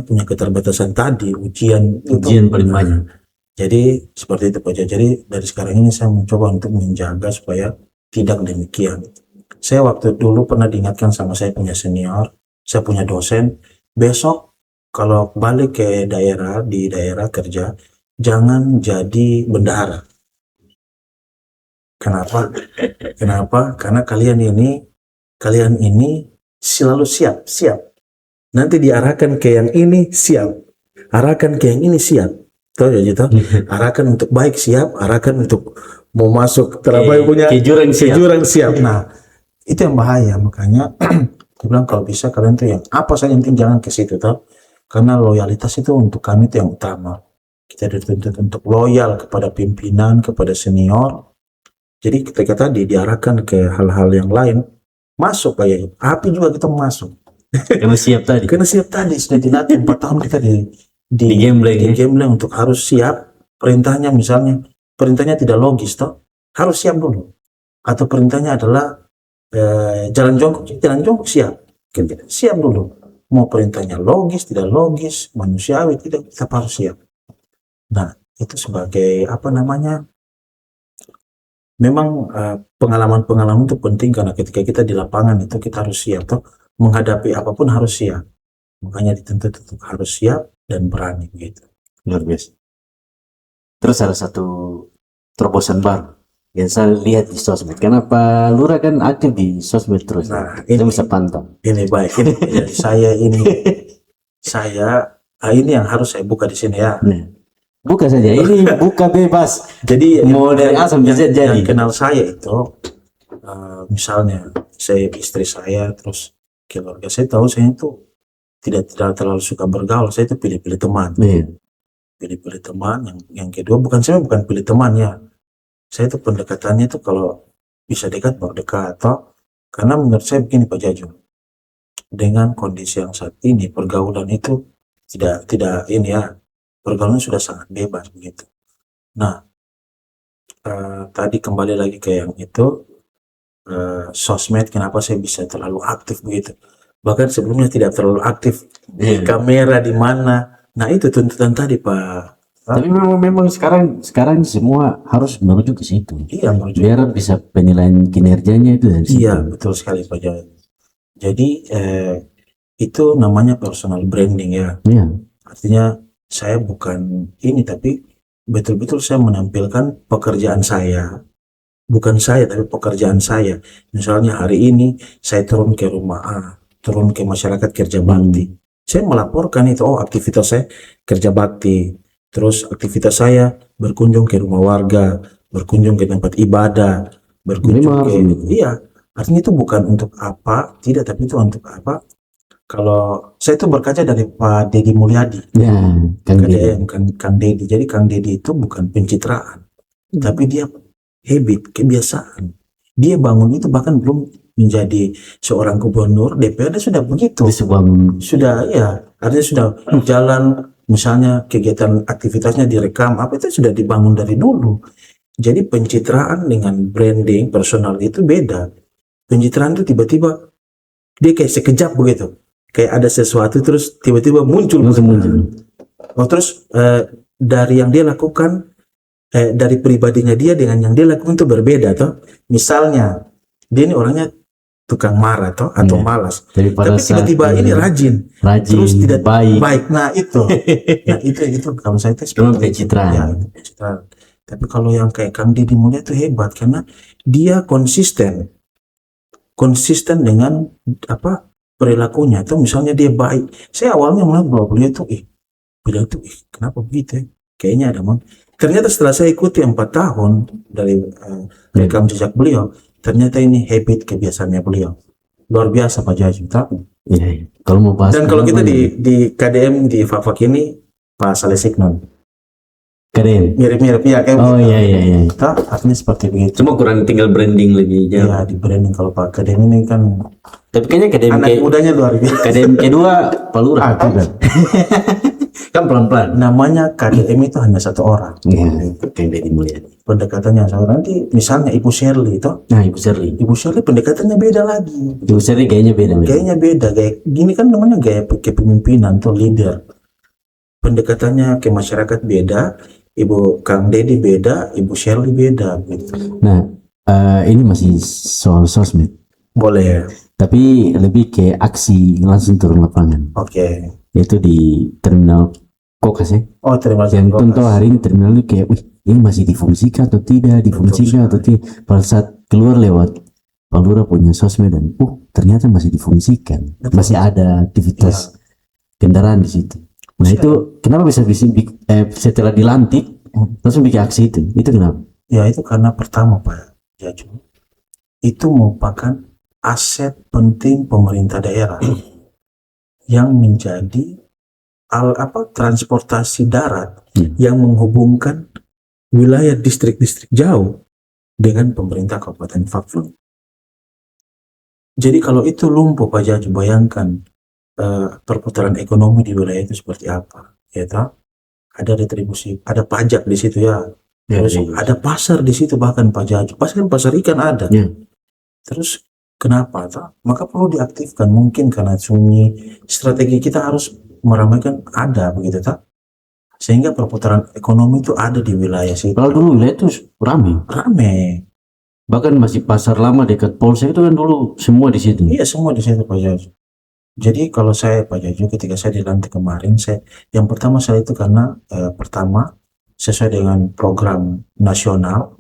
punya keterbatasan tadi, ujian paling banyak. Jadi seperti itu Pak Jajo. Jadi dari sekarang ini saya mencoba untuk menjaga supaya tidak demikian. Saya waktu dulu pernah diingatkan sama saya punya senior, saya punya dosen, besok kalau balik ke di daerah kerja, jangan jadi bendahara. Kenapa? Karena kalian ini selalu siap. Nanti diarahkan ke yang ini siap, arahkan ke yang ini siap. Tahu ya gitu? Arahkan untuk baik siap, arahkan untuk mau masuk terlalu punya jurang siap. Nah, itu yang bahaya. Makanya aku bilang kalau bisa kalian tuh yang apa saja yang penting jangan ke situ toh. Karena loyalitas itu untuk kami itu yang utama. Kita dituntut untuk loyal kepada pimpinan, kepada senior. Jadi ketika tadi diarahkan ke hal-hal yang lain, masuk kayak api juga kita masuk. Karena siap tadi sudah dilatih 4 tahun kita di gambling untuk harus siap. Perintahnya misalnya perintahnya tidak logis toh, harus siap dulu. Atau perintahnya adalah jalan jongkok siap dulu. Mau perintahnya logis tidak logis, manusiawi tidak, kita harus siap. Nah itu sebagai memang pengalaman itu penting, karena ketika kita di lapangan itu kita harus siap toh, menghadapi apapun harus siap. Makanya dituntut untuk harus siap dan berani begitu. Luar biasa. Terus ada satu terobosan baru yang saya lihat di sosmed. Kenapa Lurah kan aktif di sosmed terus? Nah, saya bisa pantau. Ini baik. Ini yang harus saya buka di sini ya. Nah, buka saja. Ini buka bebas. Jadi mau dari asam bisa jadi. Yang kenal saya itu, misalnya saya istri saya terus keluarga saya tahu saya itu tidak terlalu suka bergaul. Saya itu pilih-pilih teman. Pilih-pilih teman. Yang kedua bukan pilih teman ya. Saya itu pendekatannya itu kalau bisa dekat baru dekat toh. Karena menurut saya begini Pak Jajo, dengan kondisi yang saat ini pergaulan itu tidak ini ya, pergaulan sudah sangat bebas begitu. Nah tadi kembali lagi ke yang itu, sosmed, kenapa saya bisa terlalu aktif begitu, bahkan sebelumnya tidak terlalu aktif di kamera di mana. Nah itu tuntutan tadi Pak. Tapi memang sekarang semua harus merujuk ke situ. Iya, merujuk. Biar bisa penilaian kinerjanya itu dari situ. Iya, betul sekali Pak Jajo. Jadi itu namanya personal branding ya. Iya. Artinya saya bukan ini, tapi betul-betul saya menampilkan pekerjaan saya. Bukan saya, tapi pekerjaan saya. Misalnya hari ini saya turun ke rumah A, turun ke masyarakat kerja bakti. Saya melaporkan itu, aktivitas saya kerja bakti. Terus aktivitas saya berkunjung ke rumah warga, berkunjung ke tempat ibadah, berkunjung iya. Artinya itu bukan untuk apa, tidak, tapi itu untuk apa. Kalau saya itu berkaca dari Pak Deddy Mulyadi, ya, Kang Deddy. Jadi Kang Deddy itu bukan pencitraan, tapi dia habit, kebiasaan. Dia bangun itu bahkan belum menjadi seorang gubernur, DPRD sudah begitu. Sudah ya, artinya sudah jalan. Misalnya kegiatan aktivitasnya direkam, apa itu sudah dibangun dari dulu. Jadi pencitraan dengan branding personal itu beda. Pencitraan itu tiba-tiba dia kayak sekejap begitu, kayak ada sesuatu terus tiba-tiba muncul. Terus dari yang dia lakukan, dari pribadinya dia dengan yang dia lakukan itu berbeda toh. Misalnya dia ini orangnya tukang marah toh atau Iya. malas. Tapi pada Tapi tiba-tiba saat ini rajin, rajin, terus tidak baik. Nah itu kalau saya itu Cuma seperti itu. pencitraan. Ya, itu pencitraan. Tapi kalau yang kayak Kang Deddy Mulia itu hebat karena dia konsisten dengan apa perilakunya. Itu misalnya dia baik. Saya awalnya melihat bahwa beliau itu bilang tuh kenapa begitu ya? Kayaknya ada man. Ternyata setelah saya ikuti 4 tahun dari rekam jejak beliau, ternyata ini habit kebiasaannya beliau. Luar biasa Pak Jaju. Iya, iya. Kalau mau bahas Dan kalau kita di KDM di Fafak ini Pak Saleh Siknon keren. mirip-mirip ya kayak Oh begitu. iya iya iya. Kita artinya seperti begitu. Cuma kurang tinggal branding lebih jauh. Ya di branding kalau Pak KDM ini kan Tapi kayaknya anak mudanya luar biasa. KDM kedua Palura. Tidak. Kan pelan-pelan. Namanya KDM itu hanya satu orang. Iya, Kang Deddy Mulia. Pendekatannya sama nanti misalnya Ibu Shirley itu. Nah, Ibu Sherly. Ibu Shirley pendekatannya beda lagi. Ibu Sherly kayaknya beda. Gayanya beda, gaya gini kan namanya gaya kepemimpinan tuh leader. Pendekatannya ke masyarakat beda, Ibu Kang Deddy beda, Ibu Shirley beda gitu. Nah, ini masih soal sosmed. Boleh. Tapi lebih ke aksi langsung turun lapangan. Oke. Yaitu di terminal Kokas ya. Oh, terima kasih. Yang contoh hari ini terminal itu kayak, wih, ini masih difungsikan atau tidak, difungsikan atau tidak. Pada saat keluar lewat Palura punya sosmed dan, ternyata masih difungsikan, masih ada aktivitas kendaraan di situ. Nah itu kenapa bisa setelah dilantik langsung bikin aksi itu? Itu kenapa? Ya itu karena pertama Pak Jaju, itu merupakan aset penting pemerintah daerah yang menjadi transportasi darat yang menghubungkan wilayah distrik-distrik jauh dengan pemerintah Kabupaten Fafung. Jadi kalau itu lumpuh Pak Jaju, bayangkan perputaran ekonomi di wilayah itu seperti apa, ya toh? Ada retribusi, ada pajak di situ ya. Terus ada pasar di situ bahkan Pak Jaju. Pasar ikan ada. Ya. Terus kenapa toh? Maka perlu diaktifkan, mungkin karena sunyi. Strategi kita harus meramaikan ada begitu toh. Sehingga perputaran ekonomi itu ada di wilayah situ. Kalau dulu wilayah itu rame. Bahkan masih pasar lama dekat Polsek itu kan dulu semua di situ. Iya, semua di situ Pak Jaju. Jadi kalau saya Pak Jaju ketika saya dilantik kemarin, yang pertama saya itu karena pertama sesuai dengan program nasional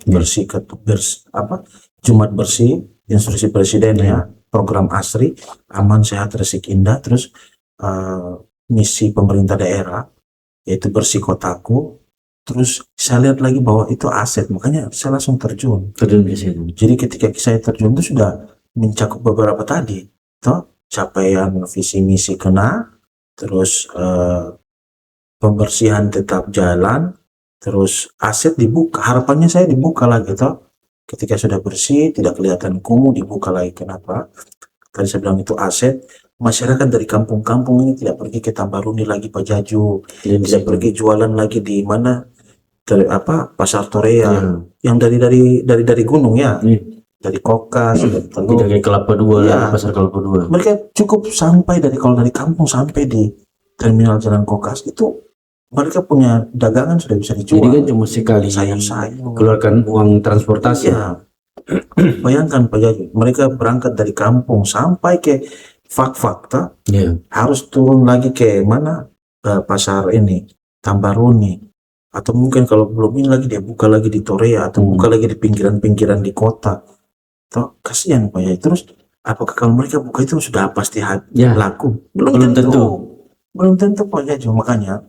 Jumat bersih instruksi presiden ya, program ASRI aman sehat resik indah, terus misi pemerintah daerah yaitu bersih kotaku, terus saya lihat lagi bahwa itu aset, makanya saya langsung terjun di situ. Jadi ketika saya terjun itu sudah mencakup beberapa tadi toh, capaian visi misi kena, terus pembersihan tetap jalan, terus aset dibuka, harapannya saya dibuka lagi toh, ketika sudah bersih tidak kelihatan kumuh dibuka lagi. Kenapa? Tadi saya bilang itu aset. Masyarakat dari kampung-kampung ini tidak pergi ke Tambaruni lagi Pak Jaju, tidak pergi jualan lagi di mana pasar Torea yang dari gunung ya, dari Kokas, dari Teluk, dari Kelapa Dua, pasar Kelapa Dua. Mereka cukup sampai kalau dari kampung sampai di terminal Jalan Kokas itu mereka punya dagangan sudah bisa dijual. Jadi kan cuma sekali sayur keluarkan uang transportasi. Ya. Bayangkan Pak Jaju, mereka berangkat dari kampung sampai ke Fak-Fak harus turun lagi ke mana, pasar ini Tambaruni, atau mungkin kalau belum ini lagi dia buka lagi di Torea, atau buka lagi di pinggiran-pinggiran di kota. Toh kasihan Pak Jaju. Terus apakah kalau mereka buka itu sudah pasti laku? Belum tentu Pak Jaju. Makanya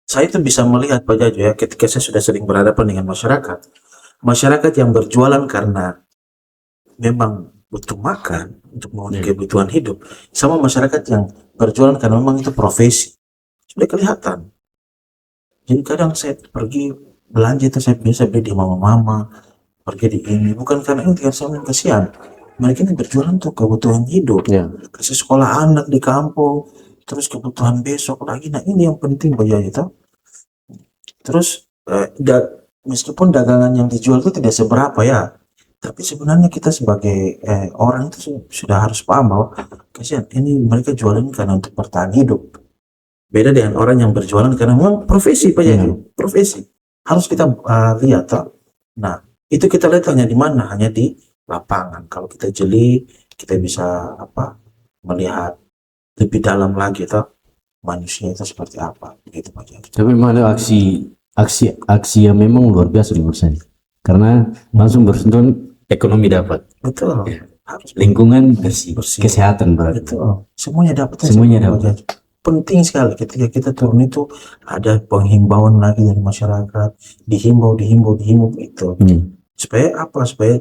saya itu bisa melihat Pak Jaju ya, ketika saya sudah sering berhadapan dengan masyarakat yang berjualan karena memang butuh makan untuk memenuhi kebutuhan hidup, sama masyarakat yang berjualan karena memang itu profesi, sudah kelihatan. Jadi kadang saya pergi belanja itu saya biasa beli di mama-mama, pergi di ini, bukan karena ini saya kasihan. Mereka ini berjualan untuk kebutuhan hidup, kasih sekolah anak di kampung, terus kebutuhan besok lagi. Nah ini yang penting Pak Jaju itu. Terus meskipun dagangan yang dijual itu tidak seberapa ya, tapi sebenarnya kita sebagai orang itu sudah harus paham bahwa kasihan ini mereka jualan karena untuk bertahan hidup. Beda dengan orang yang berjualan karena memang profesi Pak Jaju, profesi harus kita lihat. Nah itu kita lihat hanya di mana, hanya di lapangan. Kalau kita jeli, kita bisa melihat lebih dalam lagi toh manusia itu seperti apa gitu Pak Jaji. Tapi memang ada aksi yang memang luar biasa menurut saya, karena langsung bersentuhan ekonomi dapat, Betul. Ya. Harus lingkungan bersih, Bersih. kesehatan berarti. betul. Semuanya dapat. Semuanya Pak dapat. Jaji. Penting sekali ketika kita turun itu ada penghimbauan lagi dari masyarakat, dihimbau itu. Supaya apa? Supaya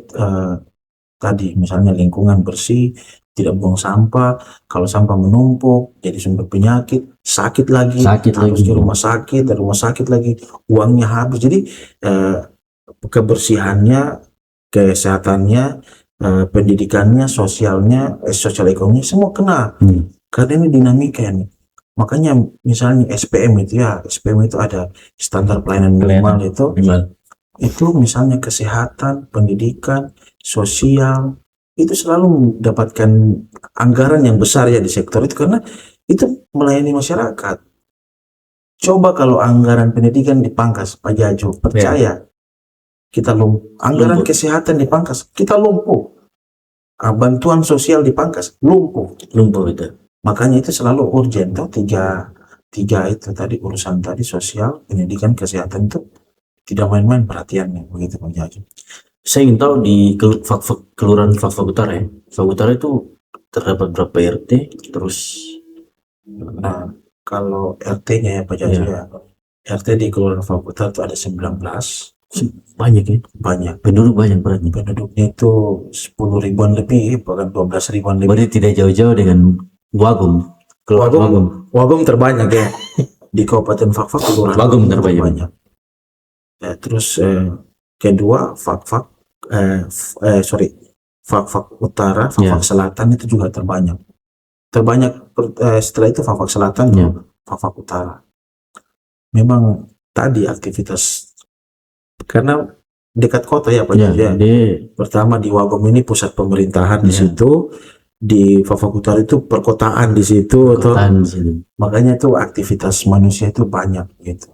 tadi misalnya lingkungan bersih, tidak buang sampah. Kalau sampah menumpuk jadi sumber penyakit, sakit lagi, harus ke rumah sakit, dari rumah sakit lagi uangnya habis. Jadi kebersihannya, kesehatannya, pendidikannya, sosialnya, sosial ekonominya semua kena. Karena ini dinamika nih. Makanya misalnya SPM itu ada standar pelayanan minimal itu misalnya kesehatan, pendidikan, sosial itu selalu mendapatkan anggaran yang besar ya di sektor itu, karena itu melayani masyarakat. Coba kalau anggaran pendidikan dipangkas, Pak Jajo, percaya kita lumpuh. Anggaran kesehatan dipangkas, kita lumpuh. Bantuan sosial dipangkas, lumpuh itu. Makanya itu selalu urgent tuh tiga itu tadi, urusan tadi sosial, pendidikan, kesehatan itu tidak main-main perhatiannya begitu Pak Jaji. Saya ingin tahu di Kelurahan Fak-Fak Utara ya. Fak Utara itu terdapat berapa RT? Terus nah kalau RT-nya ya Pak Jaji ya. RT di Kelurahan Fak Utara itu ada 19. Banyak ya? Banyak. Penduduk banyak berarti. Penduduknya itu 10 ribuan lebih, bahkan 12 ribuan lebih. Berarti tidak jauh-jauh dengan Wagum. Wagum terbanyak ya. Di Kabupaten Fak-Fak Kelurahan Wagum terbanyak. Ya, terus kedua Fak-Fak Utara, Fak-Fak Selatan itu juga terbanyak. Setelah itu Fak-Fak Selatan, Fak-Fak Utara. Memang tadi aktivitas karena dekat kota ya Pak Jaji. Pertama di Wagum ini pusat pemerintahan di situ. Di Fak-Fak Utara itu perkotaan di situ, makanya itu aktivitas manusia itu banyak gitu.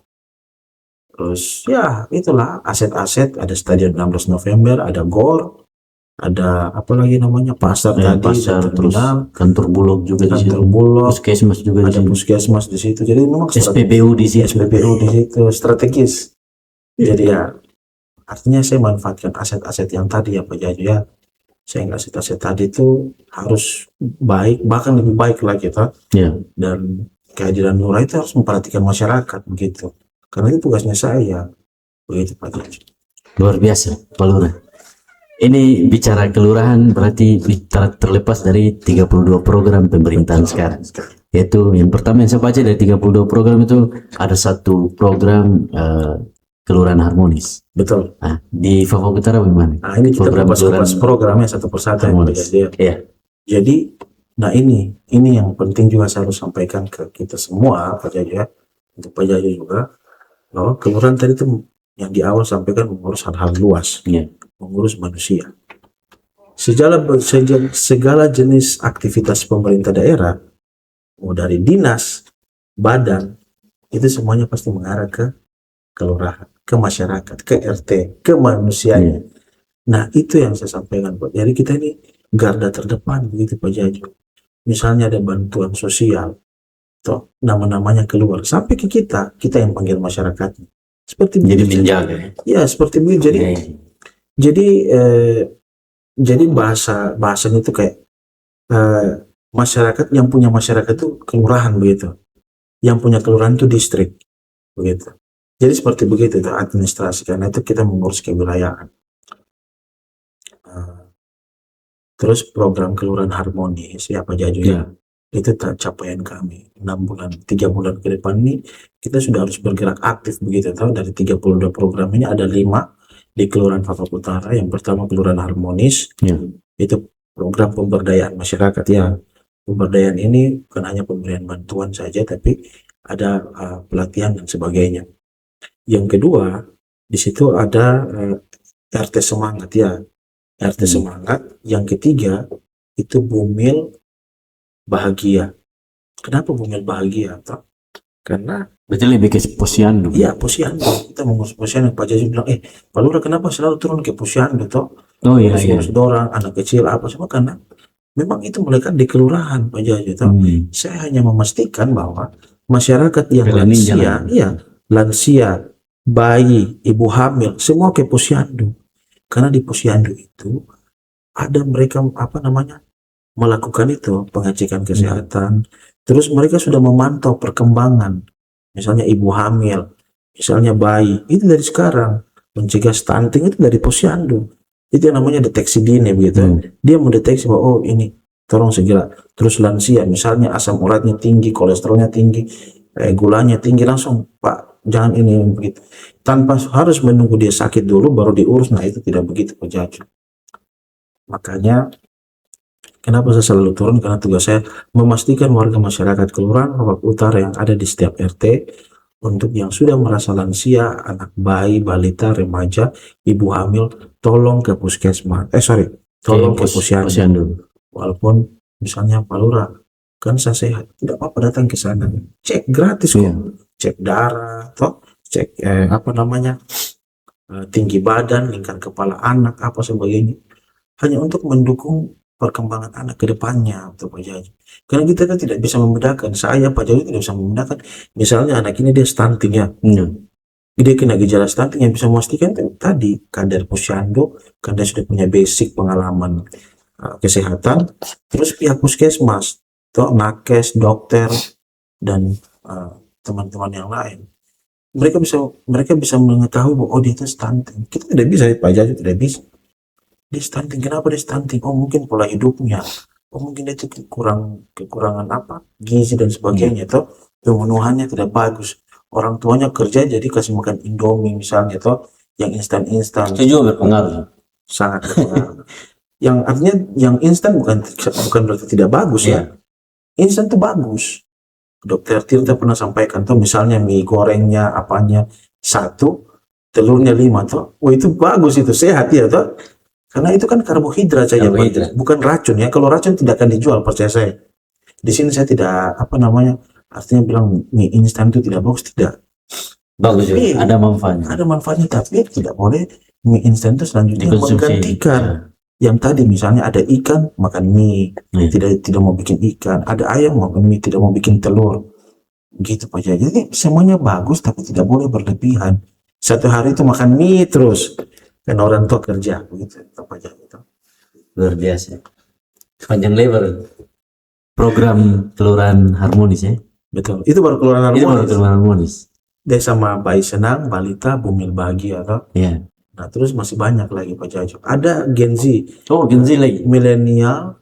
Terus ya itulah aset-aset, ada Stadion 16 November, ada GOR, ada apa lagi namanya pasar terus kantor Bulog juga di situ, puskesmas juga ada puskesmas di situ. Jadi memang SPBU di situ strategis. Jadi ya artinya saya manfaatkan aset-aset yang tadi ya Pak Jaji ya. Sehingga aset-aset tadi itu harus baik, bahkan lebih baik lagi dan kehadiran lurah itu harus memperhatikan masyarakat begitu, karena itu tugasnya saya begitu Pak Jaji. Luar biasa Pak Lurah. Ini bicara kelurahan berarti bicara terlepas dari 32 program pemerintahan sekarang, yaitu yang pertama yang saya baca dari 32 program itu ada satu program Kelurahan Harmonis. Betul. Nah, di Fak-Fak Utara bagaimana? Nah, ini kita bahas programnya satu persatu ya. Jadi, nah ini yang penting juga saya harus sampaikan ke kita semua Pak Jaji ya, untuk Pak Jaji juga, bahwa kelurahan tadi itu yang di awal sampaikan mengurus hal-hal luas, mengurus manusia. Segala jenis aktivitas pemerintah daerah, mau dari dinas, badan, itu semuanya pasti mengarah ke kelurahan, ke masyarakat, ke RT, ke manusianya. Nah itu yang saya sampaikan Pak. Jadi kita ini garda terdepan begitu Pak Jaji. Misalnya ada bantuan sosial, toh nama-namanya keluar sampai ke kita yang panggil masyarakatnya. Seperti jadi menjaga. Ya seperti begitu. Jadi bahasanya itu kayak masyarakat yang punya masyarakat itu kelurahan begitu. Yang punya kelurahan itu distrik begitu. Jadi seperti begitu itu administrasi, karena itu kita mengurus kewilayahan. Terus program Kelurahan Harmonis siapa Jaji ya, itu capaian kami 3 bulan ke depan ini kita sudah harus bergerak aktif begitu. Tahu dari 32 program ini ada 5 di Kelurahan Fak-Fak Utara. Yang pertama Kelurahan Harmonis, itu program pemberdayaan masyarakat ya. Pemberdayaan ini bukan hanya pemberian bantuan saja, tapi ada pelatihan dan sebagainya. Yang kedua, di situ ada RT Semangat ya. RT Semangat. Yang ketiga, itu Bumil Bahagia. Kenapa Bumil Bahagia? Karena berarti lebih ke posyandu. Iya, posyandu. Kita mengurus posyandu. Pak Jaji bilang, Pak Lurah kenapa selalu turun ke posyandu? Oh iya, iya. urus dorang, anak kecil apa semua, karena memang itu melekat di kelurahan Pak Jajo. Toh. Saya hanya memastikan bahwa masyarakat yang Planning lansia, jalan. iya, lansia, bayi, ibu hamil, semua ke posyandu. Karena di posyandu itu ada mereka apa namanya melakukan itu pengecekan kesehatan. Terus mereka sudah memantau perkembangan, misalnya ibu hamil, misalnya bayi, itu dari sekarang. Mencegah stunting itu dari posyandu. Itu yang namanya deteksi dini begitu. Dia mendeteksi bahwa oh ini tolong segera. Terus lansia, misalnya asam uratnya tinggi, kolesterolnya tinggi, gulanya tinggi, langsung Pak jangan ini begitu. Tanpa harus menunggu dia sakit dulu baru diurus. Nah itu tidak begitu Pak Jajo. Makanya kenapa saya selalu turun, karena tugas saya memastikan warga masyarakat Kelurahan Lebak Utara yang ada di setiap RT untuk yang sudah merasa lansia, anak bayi, balita, remaja, ibu hamil, tolong ke puskesmas. Tolong ke posyandu. Walaupun misalnya Pak Lurah, kan saya sehat, tidak apa-apa datang ke sana. Cek gratis kok. Cek darah, toh, cek apa namanya tinggi badan, lingkar kepala anak, apa sebagainya. Hanya untuk mendukung perkembangan anak ke depannya untuk Pak Jaji. Karena kita kan tidak bisa membedakan. Saya Pak Jaji tidak bisa membedakan. Misalnya anak ini dia stunting ya. Dia kena gejala stunting, yang bisa memastikan tadi kadar posyandu, karena dia sudah punya basic pengalaman kesehatan. Terus pihak puskesmas, toh nakes, dokter, dan teman-teman yang lain. Mereka bisa mengetahui bahwa oh dia itu stunting. Kita tidak bisa, Pak Jaji tidak bisa. Dia stunting, kenapa dia stunting? Oh mungkin pola hidupnya, oh mungkin dia itu kekurangan apa, gizi dan sebagainya, toh pemenuhannya tidak bagus, orang tuanya kerja jadi kasih makan Indomie misalnya, toh yang instan-instan. Itu juga berpengaruh. Sangat berpengaruh. Yang artinya yang instan bukan berarti tidak bagus ya. Instan itu bagus. Dokter Tirta pernah sampaikan, toh misalnya mie gorengnya apanya 1, telurnya 5, toh, oh itu bagus, itu sehat ya, toh. Karena itu kan karbohidrat saja, bukan racun ya. Kalau racun tidak akan dijual, percaya saya. Di sini saya tidak apa namanya, artinya bilang mie instan itu tidak bagus, tidak. Bagus juga, ada manfaatnya. Ada manfaatnya, tapi tidak boleh mie instan itu selanjutnya menggantikan. Yang tadi misalnya ada ikan, makan mie, tidak mau bikin ikan. Ada ayam, makan mie, tidak mau bikin telur. Gitu Pak Jaji. Jadi semuanya bagus, tapi tidak boleh berlebihan. Satu hari itu makan mie terus. Dan orang tua kerja begitu apa aja itu luar biasa, panjang lebar program kelurahan harmonis ya. Betul, itu baru kelurahan harmonis. Desa sama bayi senang, balita, bumil bahagia atau nah terus masih banyak lagi Pak Jajo. Ada Gen Z, Gen Z lagi, milenial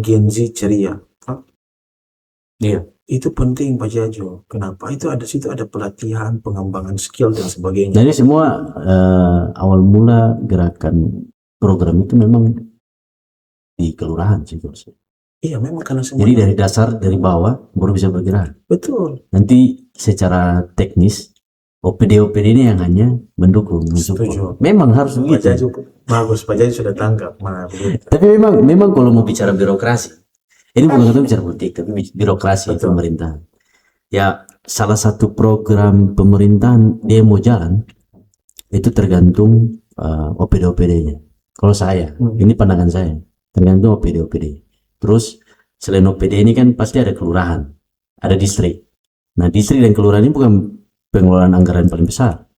Gen Z ceria. Itu penting Pak Jajo. Kenapa? Itu ada situ ada pelatihan, pengembangan skill dan sebagainya. Jadi semua awal mula gerakan program itu memang di kelurahan sih. Iya, memang karena semua. Jadi dari dasar, dari bawah baru bisa bergerak. Betul. Nanti secara teknis OPD ini yang hanya mendukung, mensupport. Memang harus begitu. Pak Jajo bagus, Pak Jajo sudah tanggap. Tapi memang kalau mau bicara birokrasi, ini bukan kita bicara politik, tapi birokrasi pemerintahan. Ya, salah satu program pemerintahan dia mau jalan, itu tergantung OPD-nya. Kalau saya, ini pandangan saya, tergantung OPD. Terus, selain OPD ini kan pasti ada kelurahan, ada distrik. Nah, distrik dan kelurahan ini bukan pengelolaan anggaran paling besar.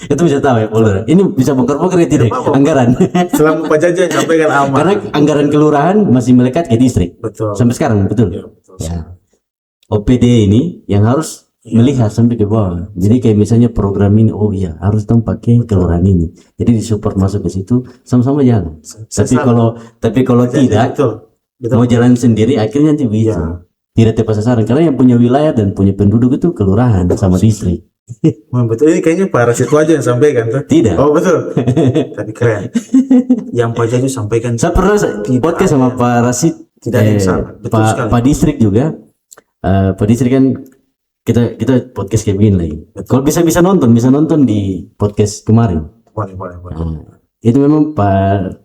Itu bisa tahu ya, Polder. Ini bisa bongkar-bongkar ya tidak? Anggaran. Selama Pak Jajo yang sampaikan aman. Karena anggaran kelurahan masih melekat ke distrik. Betul. Sampai sekarang, betul. Ya, betul. Ya. OPD ini yang harus melihat sampai ke bawah. Jadi kayak misalnya program ini, oh iya harus dong pakai kelurahan ini. Jadi disupport masuk ke situ, sama-sama jalan. Tapi kalau tidak, mau jalan sendiri, akhirnya nanti bisa. Tidak tepat sasaran. Karena yang punya wilayah dan punya penduduk itu kelurahan sama distrik. Betul, ini kayaknya Pak Rasid aja yang sampaikan tuh. Tidak. Oh betul. Tapi keren. Yang Pak Jajo sampaikan. Saya pernah podcast sama Pak Rasid. Tidak ada yang salah. Betul sekali. Pak Distrik juga. Pak Distrik kan kita podcast kayak begini lagi. Kalau bisa nonton di podcast kemarin. Boleh. Itu memang Pak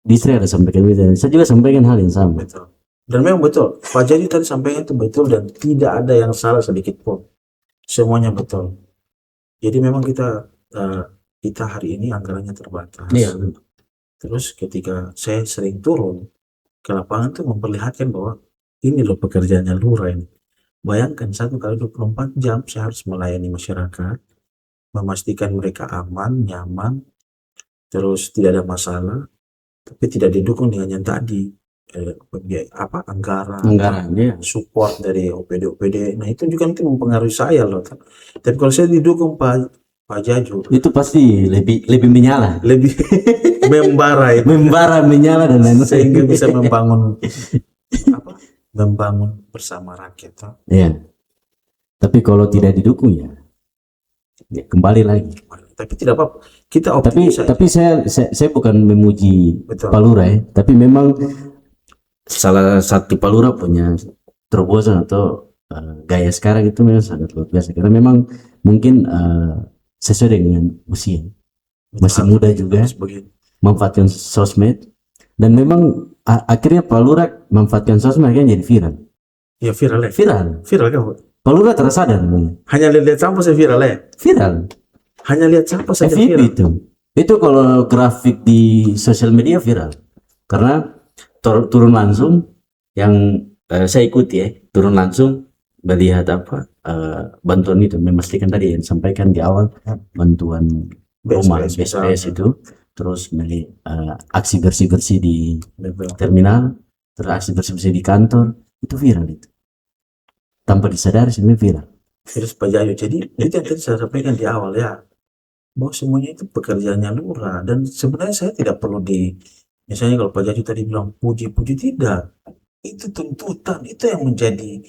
Distrik ada sampaikan gitu. Saya juga sampaikan hal yang sama. Betul. Dan memang betul. Pak Jajo tadi sampaikan itu betul dan tidak ada yang salah sedikit pun. Semuanya betul. Jadi memang kita kita hari ini anggarannya terbatas. Iya. Terus ketika saya sering turun ke lapangan tuh memperlihatkan bahwa ini loh pekerjaannya lurah ini. Bayangkan 1 kali 24 jam saya harus melayani masyarakat, memastikan mereka aman, nyaman, terus tidak ada masalah, tapi tidak didukung dengan yang tadi anggaran, Iya. support dari OPD. Nah itu juga nanti mempengaruhi saya loh. Tapi kalau saya didukung Pak Jaju, Itu pasti lebih menyala. lebih membara itu, Membara, menyala dan lain-lain. sehingga bisa membangun bersama rakyat. Toh. Iya. Tapi kalau tidak didukung ya kembali lagi. Tapi tidak apa, kita Tapi optimis saja. tapi saya bukan memuji Betul. Pak Lurah ya, tapi memang salah satu Pak Lurah punya terobosan atau gaya sekarang itu memang sangat luar biasa karena memang mungkin sesuai dengan usia, masih muda juga, Harus begitu. manfaatkan sosmed dan memang akhirnya Pak Lurah manfaatkan sosmed akhirnya jadi viral. Ya viral ya. Viral Kan? Pak Lurah tersadar namanya. Hanya lihat sampah saya viral ya. Viral Hanya lihat sampah saja FYP viral. itu kalau grafik di sosial media viral karena turun langsung yang saya ikuti ya, turun langsung melihat bantuan itu, memastikan tadi yang disampaikan di awal, bantuan rumah BSPS itu, terus aksi bersih-bersih di terminal, terus aksi bersih-bersih di kantor, itu viral itu tanpa disadari sebenarnya viral. Terus Pak Jaju, jadi itu yang tadi saya sampaikan di awal ya, bahwa semuanya itu pekerjaannya lurah dan sebenarnya saya tidak perlu misalnya kalau Pak Jaju tadi bilang puji-puji, tidak, itu tuntutan, itu yang menjadi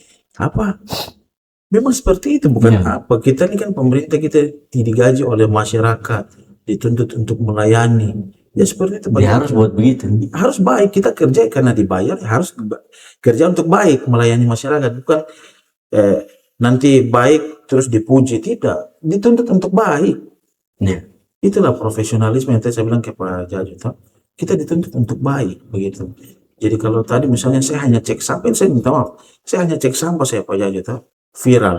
memang seperti itu, bukan kita ini kan pemerintah, kita digaji oleh masyarakat, dituntut untuk melayani, ya seperti itu Pak Dia Jaju. harus buat begitu. Harus baik, kita kerja karena dibayar, harus kerja untuk baik, melayani masyarakat, bukan nanti baik terus dipuji, tidak, dituntut untuk baik. Ya. Itulah profesionalisme yang tadi saya bilang ke Pak Jaju, kita dituntut untuk baik, begitu. Jadi kalau tadi misalnya saya hanya cek sampah, saya minta maaf, saya hanya cek sampah saya Pak Jaju, viral.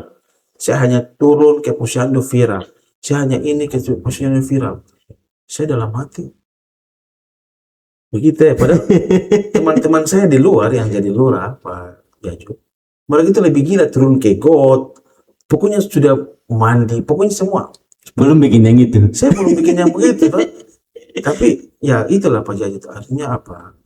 Saya hanya turun ke posyandu viral. Saya hanya ini ke posyandu viral. Saya dalam hati begitu ya, padahal teman-teman saya di luar yang jadi lurah Pak Jaju, mereka itu lebih gila, turun ke got, pokoknya sudah mandi, pokoknya semua. Belum bikin yang itu. Saya belum bikin yang begitu, tapi ya itulah Pak Jaju, artinya apa?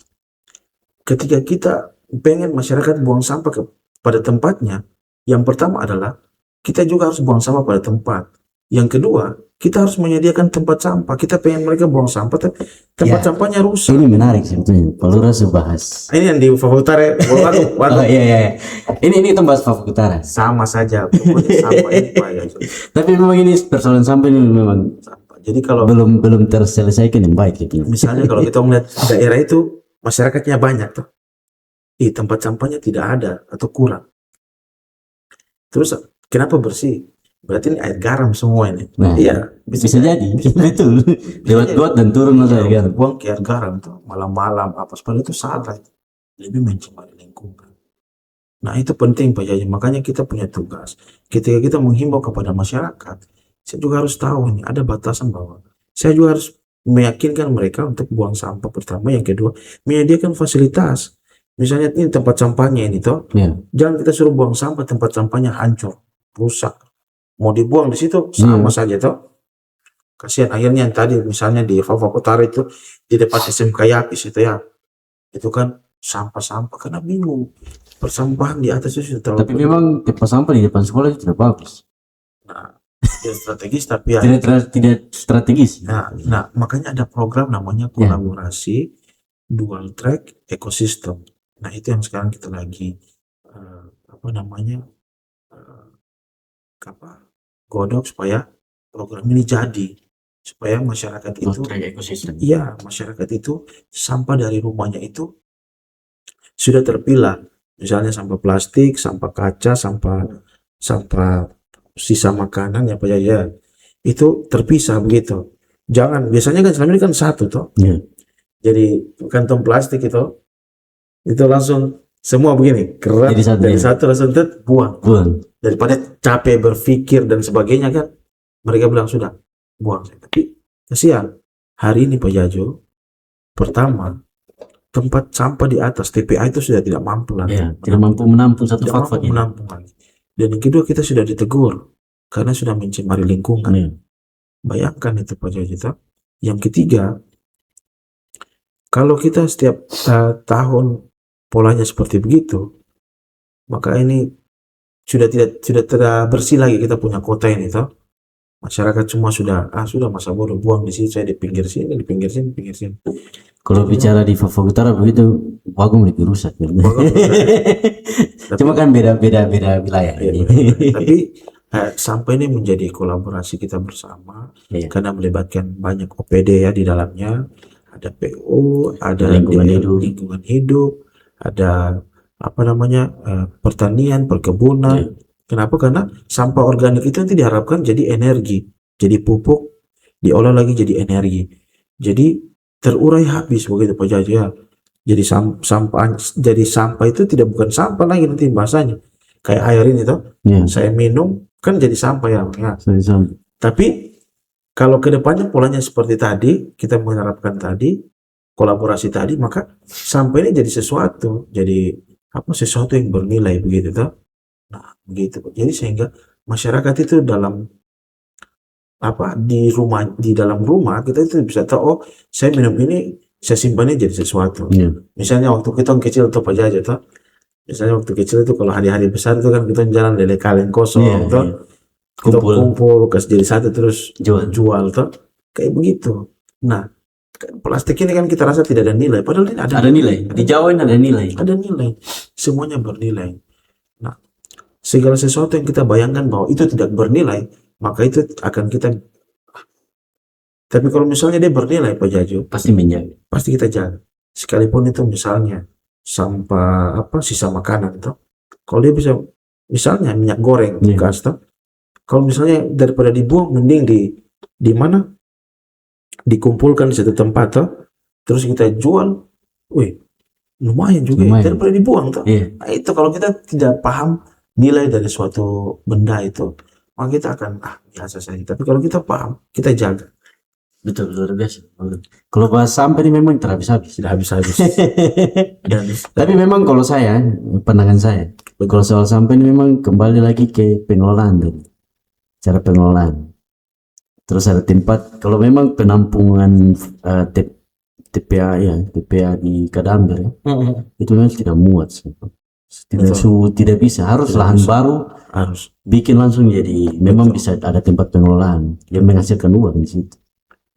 Ketika kita pengen masyarakat buang sampah pada tempatnya, yang pertama adalah kita juga harus buang sampah pada tempat. Yang kedua, kita harus menyediakan tempat sampah. Kita pengen mereka buang sampah, tapi tempat sampahnya rusak. Ini menarik sebetulnya. Pak Lurah bahas. Ini yang di Fafak Utara. Oh iya. Ini tempat Fafak Utara. Sama saja, pokoknya sampah ini Pak Jaju. Tapi memang ini persoalan sampah ini memang Sampah. Jadi kalau belum terselesaikan yang baik gitu. misalnya kalau kita melihat daerah itu masyarakatnya banyak tuh, tempat sampahnya tidak ada atau kurang. Terus kenapa bersih? Berarti ini air garam semua ini. Nah, iya, bisa jadi. Betul. Lewat got dan turun aja air garam. Buang ke air garam tuh malam-malam padahal itu salah. Lebih mencemari lingkungan. Nah itu penting Pak Jaju, makanya kita punya tugas. Ketika kita menghimbau kepada masyarakat, saya juga harus tahu nih ada batasan bahwa saya juga harus meyakinkan mereka untuk buang sampah pertama, yang kedua menyediakan fasilitas. Misalnya ini tempat sampahnya ini toh, jangan kita suruh buang sampah tempat sampahnya hancur, rusak. Mau dibuang di situ sama saja toh. Kasihan akhirnya yang tadi misalnya di Fafak Utara itu di depan SMK Yapis itu ya, itu kan sampah-sampah karena bingung persampahan di atas itu terlalu. Tapi memang tempat sampah di depan sekolah itu tidak bagus. Nah, tidak strategis tapi ya. Tidak strategis. Nah, makanya ada program namanya kolaborasi dual track ekosistem. Nah itu yang sekarang kita lagi godok supaya program ini jadi, supaya masyarakat itu, masyarakat itu sampah dari rumahnya itu sudah terpilah, misalnya sampah plastik, sampah kaca, sampah sisa makanan ya itu terpisah begitu. Jangan, biasanya kan selama ini kan satu toh, jadi kantong plastik itu langsung semua begini kerat, dari satu langsung buang. Daripada capek berpikir dan sebagainya kan, mereka bilang sudah buang. Tapi Kasihan. Hari ini Pak Jajo, pertama, tempat sampah di atas TPA itu sudah tidak mampu lagi. Ya, tidak mampu menampung satu Tidak fak-fak mampu ini. menampung lagi. Dan yang kedua, kita sudah ditegur karena sudah mencemari lingkungan. Ya. Bayangkan itu Pak Jajo. Yang ketiga, kalau kita setiap tahun polanya seperti begitu, maka ini sudah tidak bersih lagi kita punya kota ini toh. Masyarakat semua sudah masa bodoh, buang di sini, saya di pinggir sini, di pinggir sini, di pinggir sini. Kalau bicara di Papua Utara begitu, Bagong lebih rusak. Cuma kan beda wilayah. Iya, ini. Tapi sampai ini menjadi kolaborasi kita bersama, Iya. karena melibatkan banyak OPD ya di dalamnya. Ada PU, ada lingkungan hidup, ada apa namanya pertanian, perkebunan. Iya. Kenapa? Karena sampah organik itu nanti diharapkan jadi energi, jadi pupuk, diolah lagi jadi energi. Jadi terurai habis begitu Pak Jajo ya. Jadi sampah itu tidak bukan sampah lagi nanti bahasanya. Kayak air ini toh, Ya. saya minum kan jadi sampah ya. Sama. Tapi kalau kedepannya polanya seperti tadi, kita menerapkan tadi kolaborasi tadi, maka sampah ini jadi sesuatu, jadi sesuatu yang bernilai begitu toh. Nah, begitu. Jadi sehingga masyarakat itu di dalam rumah kita itu bisa tahu, oh saya minum ini, saya simpannya jadi sesuatu. Ya. Misalnya waktu kita kecil tuh Pak Jajo tuh, misalnya waktu kecil itu kalau hari-hari besar itu kan kita jalan lele kaleng kosong tuh, kita kumpul kasih jadi satu terus jual tuh, kayak begitu. Nah, plastik ini kan kita rasa tidak ada nilai, padahal ini ada nilai. Di Jawa ini ada nilai. Ada nilai, semuanya bernilai. Nah, segala sesuatu yang kita bayangkan bahwa itu tidak bernilai, maka itu akan kita. Tapi kalau misalnya dia bernilai Pak Jajo, Pasti menjaga. pasti kita jaga. Sekalipun itu misalnya sampah sisa makanan itu, kalau dia bisa misalnya minyak goreng bekas tuh, kalau misalnya daripada dibuang, mending di mana dikumpulkan di satu tempat tuh, terus kita jual, lumayan juga ya, daripada dibuang tuh. Nah, itu kalau kita tidak paham nilai dari suatu benda itu, maka kita akan biasa saja. Tapi kalau kita paham, kita jaga. Betul, luar biasa. Kalau bahas sampah ini memang tidak habis-habis. Tidak habis-habis. Tapi memang kalau saya, pandangan saya, kalau soal sampah ini memang kembali lagi ke pengelolaan tadi. Cara pengelolaan. Terus ada tempat, kalau memang penampungan TPA di Kadamber ya, itu memang tidak muat. Tidak bisa, harus lahan baru, harus bikin langsung jadi, memang bisa ada tempat pengelolaan yang menghasilkan uang di situ.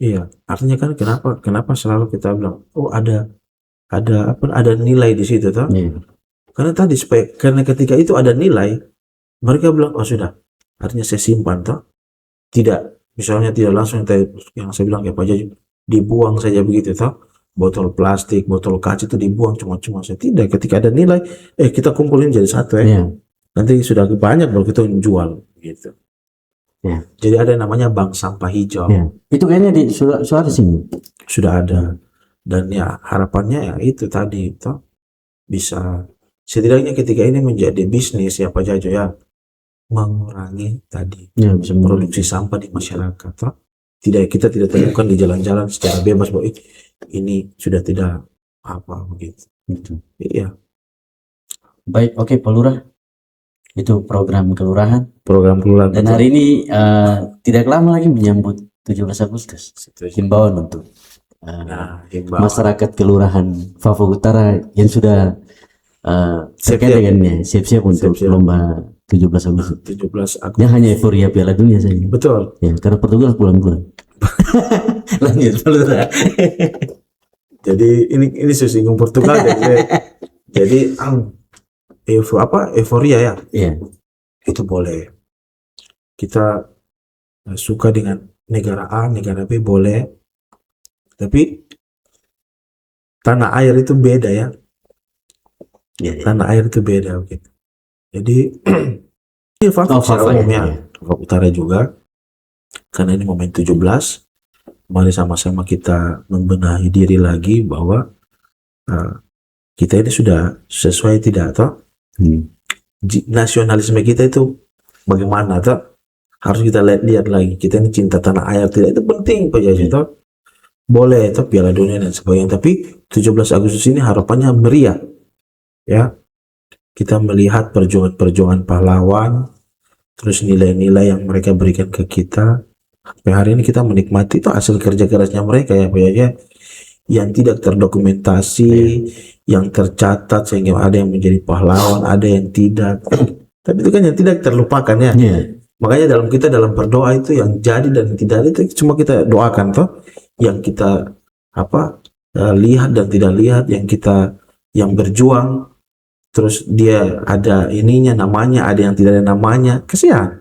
Iya, artinya kan kenapa selalu kita bilang, oh ada nilai di situ toh? Karena tadi karena ketika itu ada nilai, mereka bilang, oh sudah, artinya saya simpan toh. Tidak, misalnya tidak langsung yang saya bilang Pak Jajo, dibuang saja begitu toh. Botol plastik, botol kaca itu dibuang cuma-cuma saja. Tidak, ketika ada nilai, kita kumpulin jadi satu nanti sudah banyak baru kita jual gitu. Jadi ada namanya bank sampah hijau. Itu kayaknya sudah di sini. Sudah ada. Dan ya harapannya ya itu tadi toh, bisa setidaknya ketika ini menjadi bisnis ya Pak Jajo ya, mengurangi tadi bisa produksi sampah di masyarakat toh. Kita tidak temukan di jalan-jalan secara bebas bahwa ini sudah tidak begitu. Iya. Baik, oke Pak Lurah. Itu program kelurahan. Dan hari ini tidak lama lagi menyambut 17 Agustus. Himbauan untuk masyarakat kelurahan Papua Utara yang sudah terkait dengannya siap-siap untuk lomba 17 Agustus. 17 Agustus. Yang hanya euforia Piala Dunia saja. Betul. Ya, karena Portugal bulan-bulan. Lanjut Pak Lurah. Jadi ini singgung Portugal jadi euforia ya. Iya. Itu boleh. Kita suka dengan negara A, negara B boleh. Tapi tanah air itu beda ya. Tanah air itu beda begitu. Jadi Papua Utara juga. Karena ini momen 17, mari sama-sama kita membenahi diri lagi bahwa kita ini sudah sesuai tidak toh? Nasionalisme kita itu bagaimana toh? harus kita lihat lagi. Kita ini cinta tanah air tidak, itu penting Pak Jaji toh. Boleh itu Piala Dunia dan sebagainya, tapi 17 Agustus ini harapannya meriah ya. Kita melihat perjuangan pahlawan, terus nilai-nilai yang mereka berikan ke kita. Sampai hari ini kita menikmati itu hasil kerja kerasnya mereka ya Pak Jaji, yang tidak terdokumentasi, yang tercatat sehingga ada yang menjadi pahlawan, ada yang tidak. Tapi itu kan yang tidak terlupakan ya. Makanya dalam berdoa itu yang jadi dan tidak ada itu cuma kita doakan toh. Yang kita lihat dan tidak lihat, yang berjuang, terus dia ada ininya namanya, ada yang tidak ada namanya, kasihan.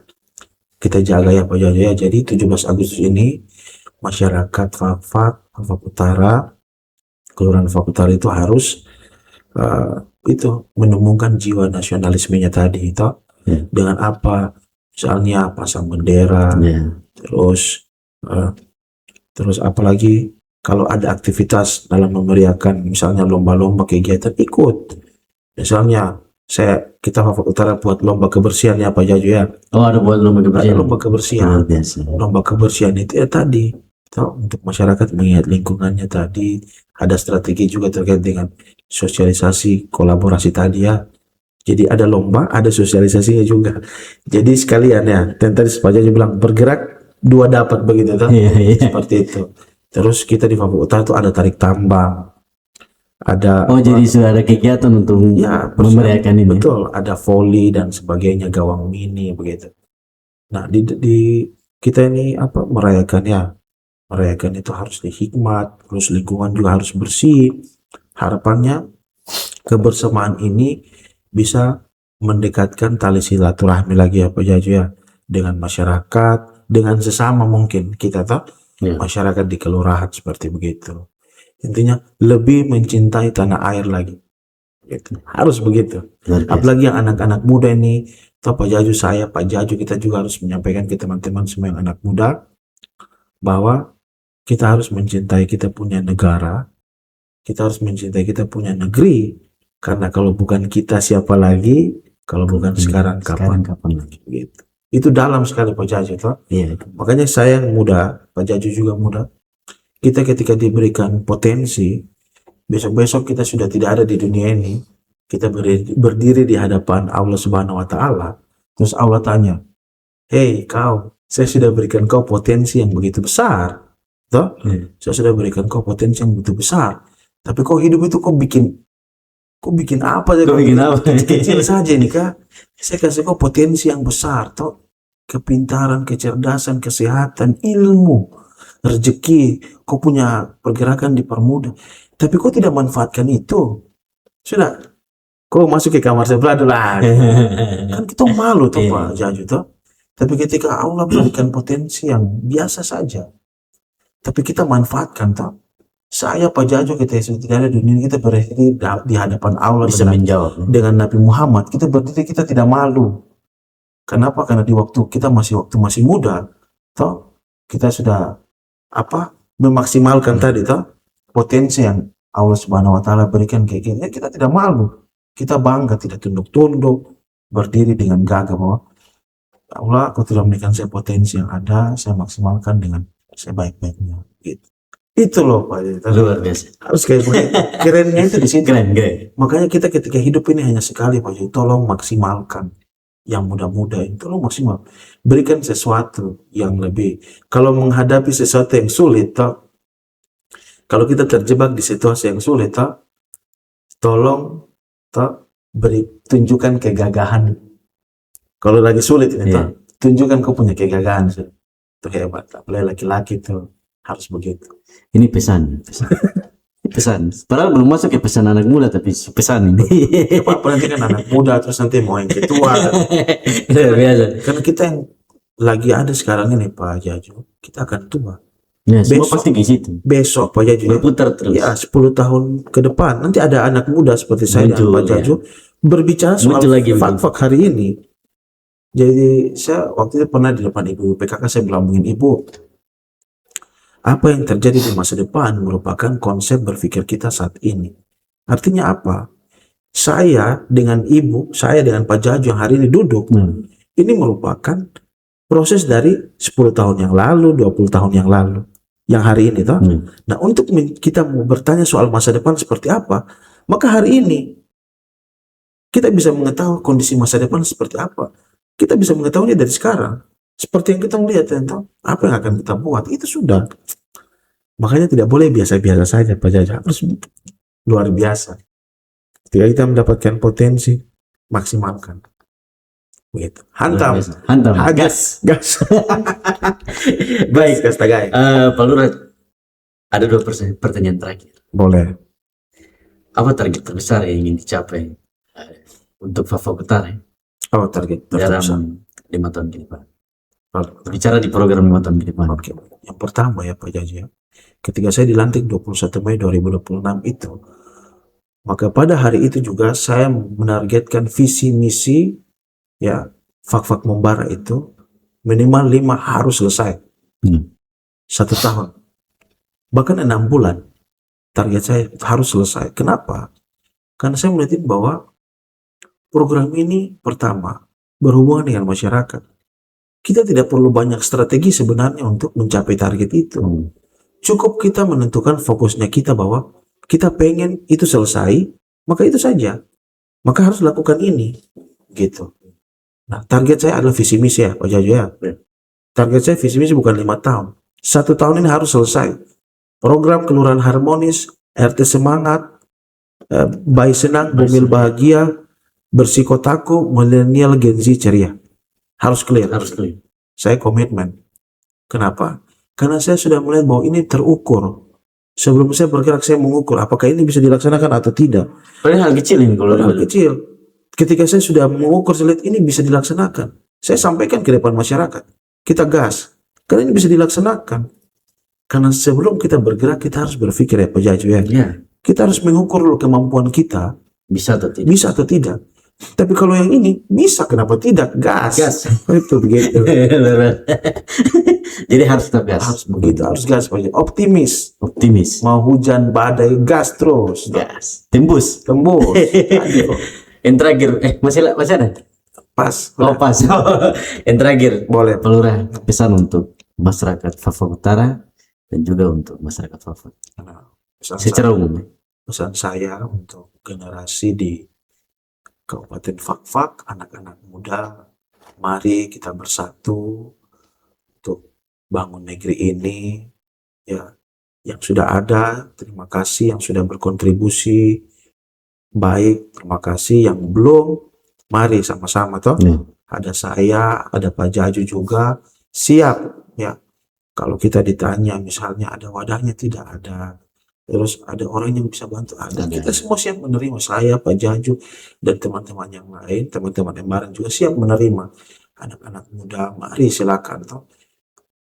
Kita jaga ya Pak Jaja ya. Jadi 17 Agustus ini masyarakat Fak Utara, Kelurahan Fak Utara itu harus itu menumbuhkan jiwa nasionalismenya tadi itu dengan apa, misalnya pasang bendera, terus apalagi kalau ada aktivitas dalam memeriahkan misalnya lomba-lomba kegiatan ikut, misalnya kita Fak Utara buat lomba kebersihan ya Pak Jajo ya. Oh, ada buat lomba kebersihan. Ada lomba kebersihan. Lomba kebersihan itu ya tadi untuk masyarakat mengingat lingkungannya tadi. Ada strategi juga terkait dengan sosialisasi kolaborasi tadi ya. Jadi ada lomba, ada sosialisasinya juga. Jadi sekalian ya. Dan tadi Pak Jajo bilang bergerak dua dapat begitu toh. Seperti itu. Terus kita di Fak Utara itu ada tarik tambang. Ada jadi sudah ada kegiatan untuk memeriahkan ini. Betul, ada voli dan sebagainya, gawang mini begitu. Nah, di kita ini merayakan itu harus dihikmat, terus lingkungan juga harus bersih. Harapannya kebersamaan ini bisa mendekatkan tali silaturahmi lagi ya Pak Jajo ya, dengan masyarakat, dengan sesama mungkin kita masyarakat di kelurahan seperti begitu. Intinya lebih mencintai tanah air lagi gitu. Harus begitu. Apalagi yang anak-anak muda ini, Pak Jajo, Pak Jajo, kita juga harus menyampaikan ke teman-teman semua yang anak muda bahwa kita harus mencintai kita punya negara, kita harus mencintai kita punya negeri, karena kalau bukan kita siapa lagi, kalau bukan sekarang kapan lagi gitu. Itu dalam sekali Pak Jajo toh. Makanya saya yang muda, Pak Jajo juga muda, kita ketika diberikan potensi, besok-besok kita sudah tidak ada di dunia ini, kita berdiri di hadapan Allah Subhanahu wa Ta'ala, terus Allah tanya, "Hei kau, saya sudah berikan kau potensi yang begitu besar, toh? Saya sudah berikan kau potensi yang begitu besar, tapi kau hidup itu kau bikin apa? Kecil saja nih kak. Saya kasih kau potensi yang besar, toh? Kepintaran, kecerdasan, kesehatan, ilmu, rezeki, kau punya pergerakan dipermudah, tapi kau tidak manfaatkan itu. Sudah, kau masuk ke kamar sebelah dulu lah. Kan kita malu tuh Pak Jajo tuh. Tapi ketika Allah berikan potensi yang biasa saja, tapi kita manfaatkan tuh. Saya Pak Jajo, kita sudah tidak ada di dunia, kita berdiri di hadapan Allah bisa menjawab dengan Nabi Muhammad, kita berdiri, kita tidak malu. Kenapa? Karena di waktu kita masih muda, toh kita sudah memaksimalkan tadi toh potensi yang Allah Subhanahu wa Ta'ala berikan kayak gini. Kita tidak malu, kita bangga, tidak tunduk-tunduk, berdiri dengan gagah bahwa Allah, Kau telah memberikan saya potensi yang ada, saya maksimalkan dengan sebaik-baiknya gitu. Itu loh Pak, luar biasa. Harus kayak begitu. Kerennya itu di situ. Keren. Makanya kita ketika hidup ini hanya sekali Pak, tolong maksimalkan. Yang muda-muda itu lo maksimal, berikan sesuatu yang lebih. Kalau menghadapi sesuatu yang sulit toh, kalau kita terjebak di situasi yang sulit toh, tolong toh tunjukkan kegagahan. Kalau lagi sulit ini toh, tunjukkan kau punya kegagahan. Itu hebat. Apalagi laki-laki tuh harus begitu. Ini pesan. Padahal belum masuk ke pesan anak muda, tapi pesan ini. Apa nanti kan anak muda, terus nanti mau yang ketua. Biasa. Karena kita yang lagi ada sekarang ini Pak Jajo, kita akan tua. Ya, semua pasti di situ. Besok Pak Jajo berputar terus. Ya, 10 tahun ke depan nanti ada anak muda seperti saya dan Pak Jajo berbicara soal fak hari ini. Jadi saya waktu itu pernah di depan ibu PKK, saya bilang begini, Ibu, apa yang terjadi di masa depan merupakan konsep berpikir kita saat ini. Artinya apa? Saya dengan ibu, saya dengan Pak Jajo yang hari ini duduk, ini merupakan proses dari 10 tahun yang lalu, 20 tahun yang lalu, yang hari ini toh. Nah, untuk kita mau bertanya soal masa depan seperti apa, maka hari ini kita bisa mengetahui kondisi masa depan seperti apa. Kita bisa mengetahuinya dari sekarang. Seperti yang kita melihat tentang apa yang akan kita buat, itu sudah. Makanya tidak boleh biasa-biasa saja, Pak Jaja. Harus luar biasa. Ketika kita mendapatkan potensi, maksimalkan. Begitu. Hantam. Hantam. Gas. Baik. Gas tagai. Pak Lurah, ada 2 pertanyaan terakhir. Boleh. Apa target terbesar yang ingin dicapai untuk Fafak Utara Oh, target terbesar. dalam 5 tahun ke depan? Bicara di program 5 tahun ke depan. Oke. Yang pertama ya Pak Jaja, ketika saya dilantik 21 Mei 2026 itu, maka pada hari itu juga saya menargetkan visi misi ya Fak-Fak Membara itu minimal 5 harus selesai. 1 tahun. Bahkan 6 bulan target saya harus selesai. Kenapa? Karena saya melihat bahwa program ini pertama berhubungan dengan masyarakat. Kita tidak perlu banyak strategi sebenarnya untuk mencapai target itu. Cukup kita menentukan fokusnya kita bahwa kita pengen itu selesai, maka itu saja. Maka harus lakukan ini. Gitu. Nah, target saya adalah visi misi ya, Pak Jajo ya. Target saya visi misi bukan 5 tahun. 1 tahun ini harus selesai. Program Kelurahan Harmonis, RT Semangat, Bayi Senang, Bumil Bahagia, Bersih Kotaku, Milenial Gen Z Ceria. Harus clear. Saya komitmen. Kenapa? Karena saya sudah melihat bahwa ini terukur. Sebelum saya bergerak, saya mengukur apakah ini bisa dilaksanakan atau tidak. Padahal hal kecil ini kalau hal kecil. Ketika saya sudah mengukur, saya lihat ini bisa dilaksanakan. Saya sampaikan ke depan masyarakat. Kita gas. Karena ini bisa dilaksanakan. Karena sebelum kita bergerak, kita harus berpikir ya Pak Jajo ya. Kita harus mengukur dulu kemampuan kita. Bisa atau tidak. Tapi kalau yang ini bisa, kenapa tidak? Gas. Itu begitu. Jadi harus tetap gas. Harus begitu, harus gas. Optimis. Mau hujan badai, gas terus. Gas. Tembus. Yang terakhir, masih ada? Pas. Pas. Yang terakhir, boleh. Pak Lurah, pesan untuk masyarakat Fafak Utara dan juga untuk masyarakat Fafak. Secara umum. Pesan saya untuk generasi di Kabupaten Fak-Fak, anak-anak muda, mari kita bersatu untuk bangun negeri ini. Ya, yang sudah ada, terima kasih yang sudah berkontribusi baik, terima kasih yang belum, mari sama-sama toh. Ada saya, ada Pak Jaju juga, siap ya. Kalau kita ditanya misalnya ada wadahnya, tidak ada. Terus ada orang yang bisa bantu, ada. Kita semua siap menerima. Saya, Pak Jaju, dan teman-teman yang lain, teman-teman Embaran juga siap menerima. Anak-anak muda, mari silakan toh.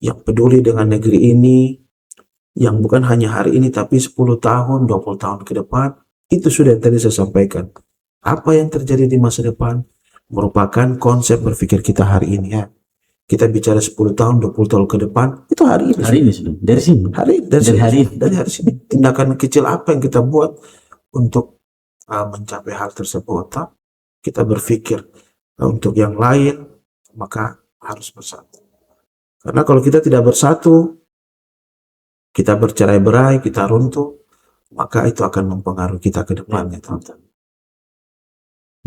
Yang peduli dengan negeri ini, yang bukan hanya hari ini, tapi 10 tahun, 20 tahun ke depan, itu sudah yang tadi saya sampaikan. Apa yang terjadi di masa depan merupakan konsep berpikir kita hari ini ya. Kita bicara 10 tahun, 20 tahun ke depan, itu hari ini. Hari ini sudah. Dari sini. Dari hari sini. Tindakan kecil apa yang kita buat untuk mencapai hal tersebut. Kita berpikir untuk yang lain, maka harus bersatu. Karena kalau kita tidak bersatu, kita bercerai-berai, kita runtuh, maka itu akan mempengaruhi kita ke depannya.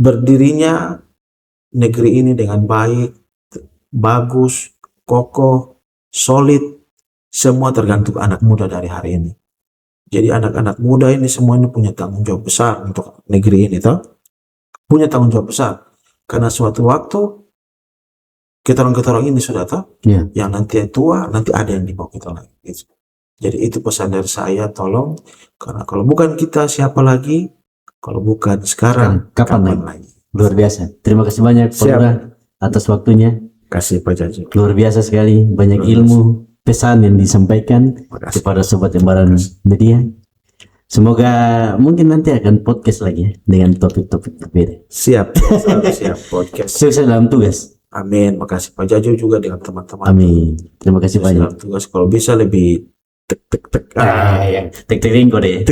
Berdirinya negeri ini dengan baik, bagus, kokoh, solid, semua tergantung anak muda dari hari ini. Jadi anak-anak muda ini semua ini punya tanggung jawab besar untuk negeri ini toh. Punya tanggung jawab besar. Karena suatu waktu kita orang ini sudah toh, yang nanti tua, nanti ada yang di bawah kita lagi. Jadi itu pesan dari saya, tolong, karena kalau bukan kita siapa lagi? Kalau bukan sekarang, kapan lagi? Luar biasa. Terima kasih banyak Pak Lurah atas waktunya. Kasih Pak Jaji. Luar biasa sekali, banyak ilmu, pesan yang disampaikan kepada Sobat Embaran Media. Semoga mungkin nanti akan podcast lagi ya, dengan topik-topik berbeda. Siap podcast. Sukses dalam tugas. Amin. Makasih Pak Jajo juga dengan teman-teman. Amin. Terima kasih banyak. Dalam tugas kalau bisa lebih tek ringko deh.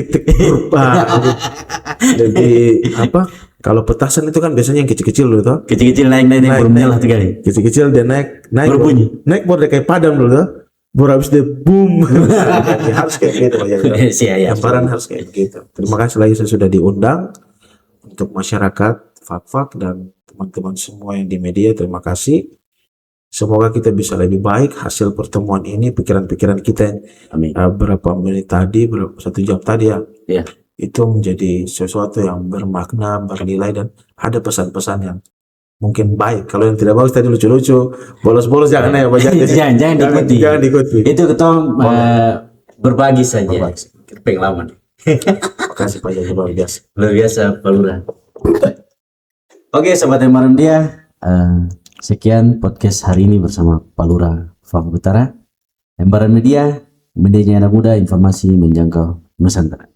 Lebih apa? Kalau petasan itu kan biasanya yang kecil-kecil dulu tuh. Kecil-kecil naik baru menyala tuh kali. Kecil-kecil dia naik Berbunyi. naik baru dia kayak padam dulu tuh. Baru habis dia boom. Harus kayak gitu Pak Jajang. Iya. Gambaran harus kayak begitu. Terima kasih lagi saya sudah diundang untuk masyarakat Fak-Fak dan teman-teman semua yang di media. Terima kasih. Semoga kita bisa lebih baik hasil pertemuan ini, pikiran-pikiran kita Amin. berapa menit tadi, berapa 1 jam tadi ya. Iya. Itu menjadi sesuatu yang bermakna, bernilai dan ada pesan-pesan yang mungkin baik. Kalau yang tidak bagus tadi lucu-lucu, bolos-bolos jangan ya Pak Jajang. jangan diikuti. Jangan diikuti. Itu ketong berbagi saja. Berbagi. Pengalaman. Terima kasih Pak Jajang, luar biasa. Luar biasa Pak Lurah. Oke Sobat Emaran Media, sekian podcast hari ini bersama Pak Lurah Fak Utara. Emaran Media, medianya anak muda, informasi menjangkau Nusantara.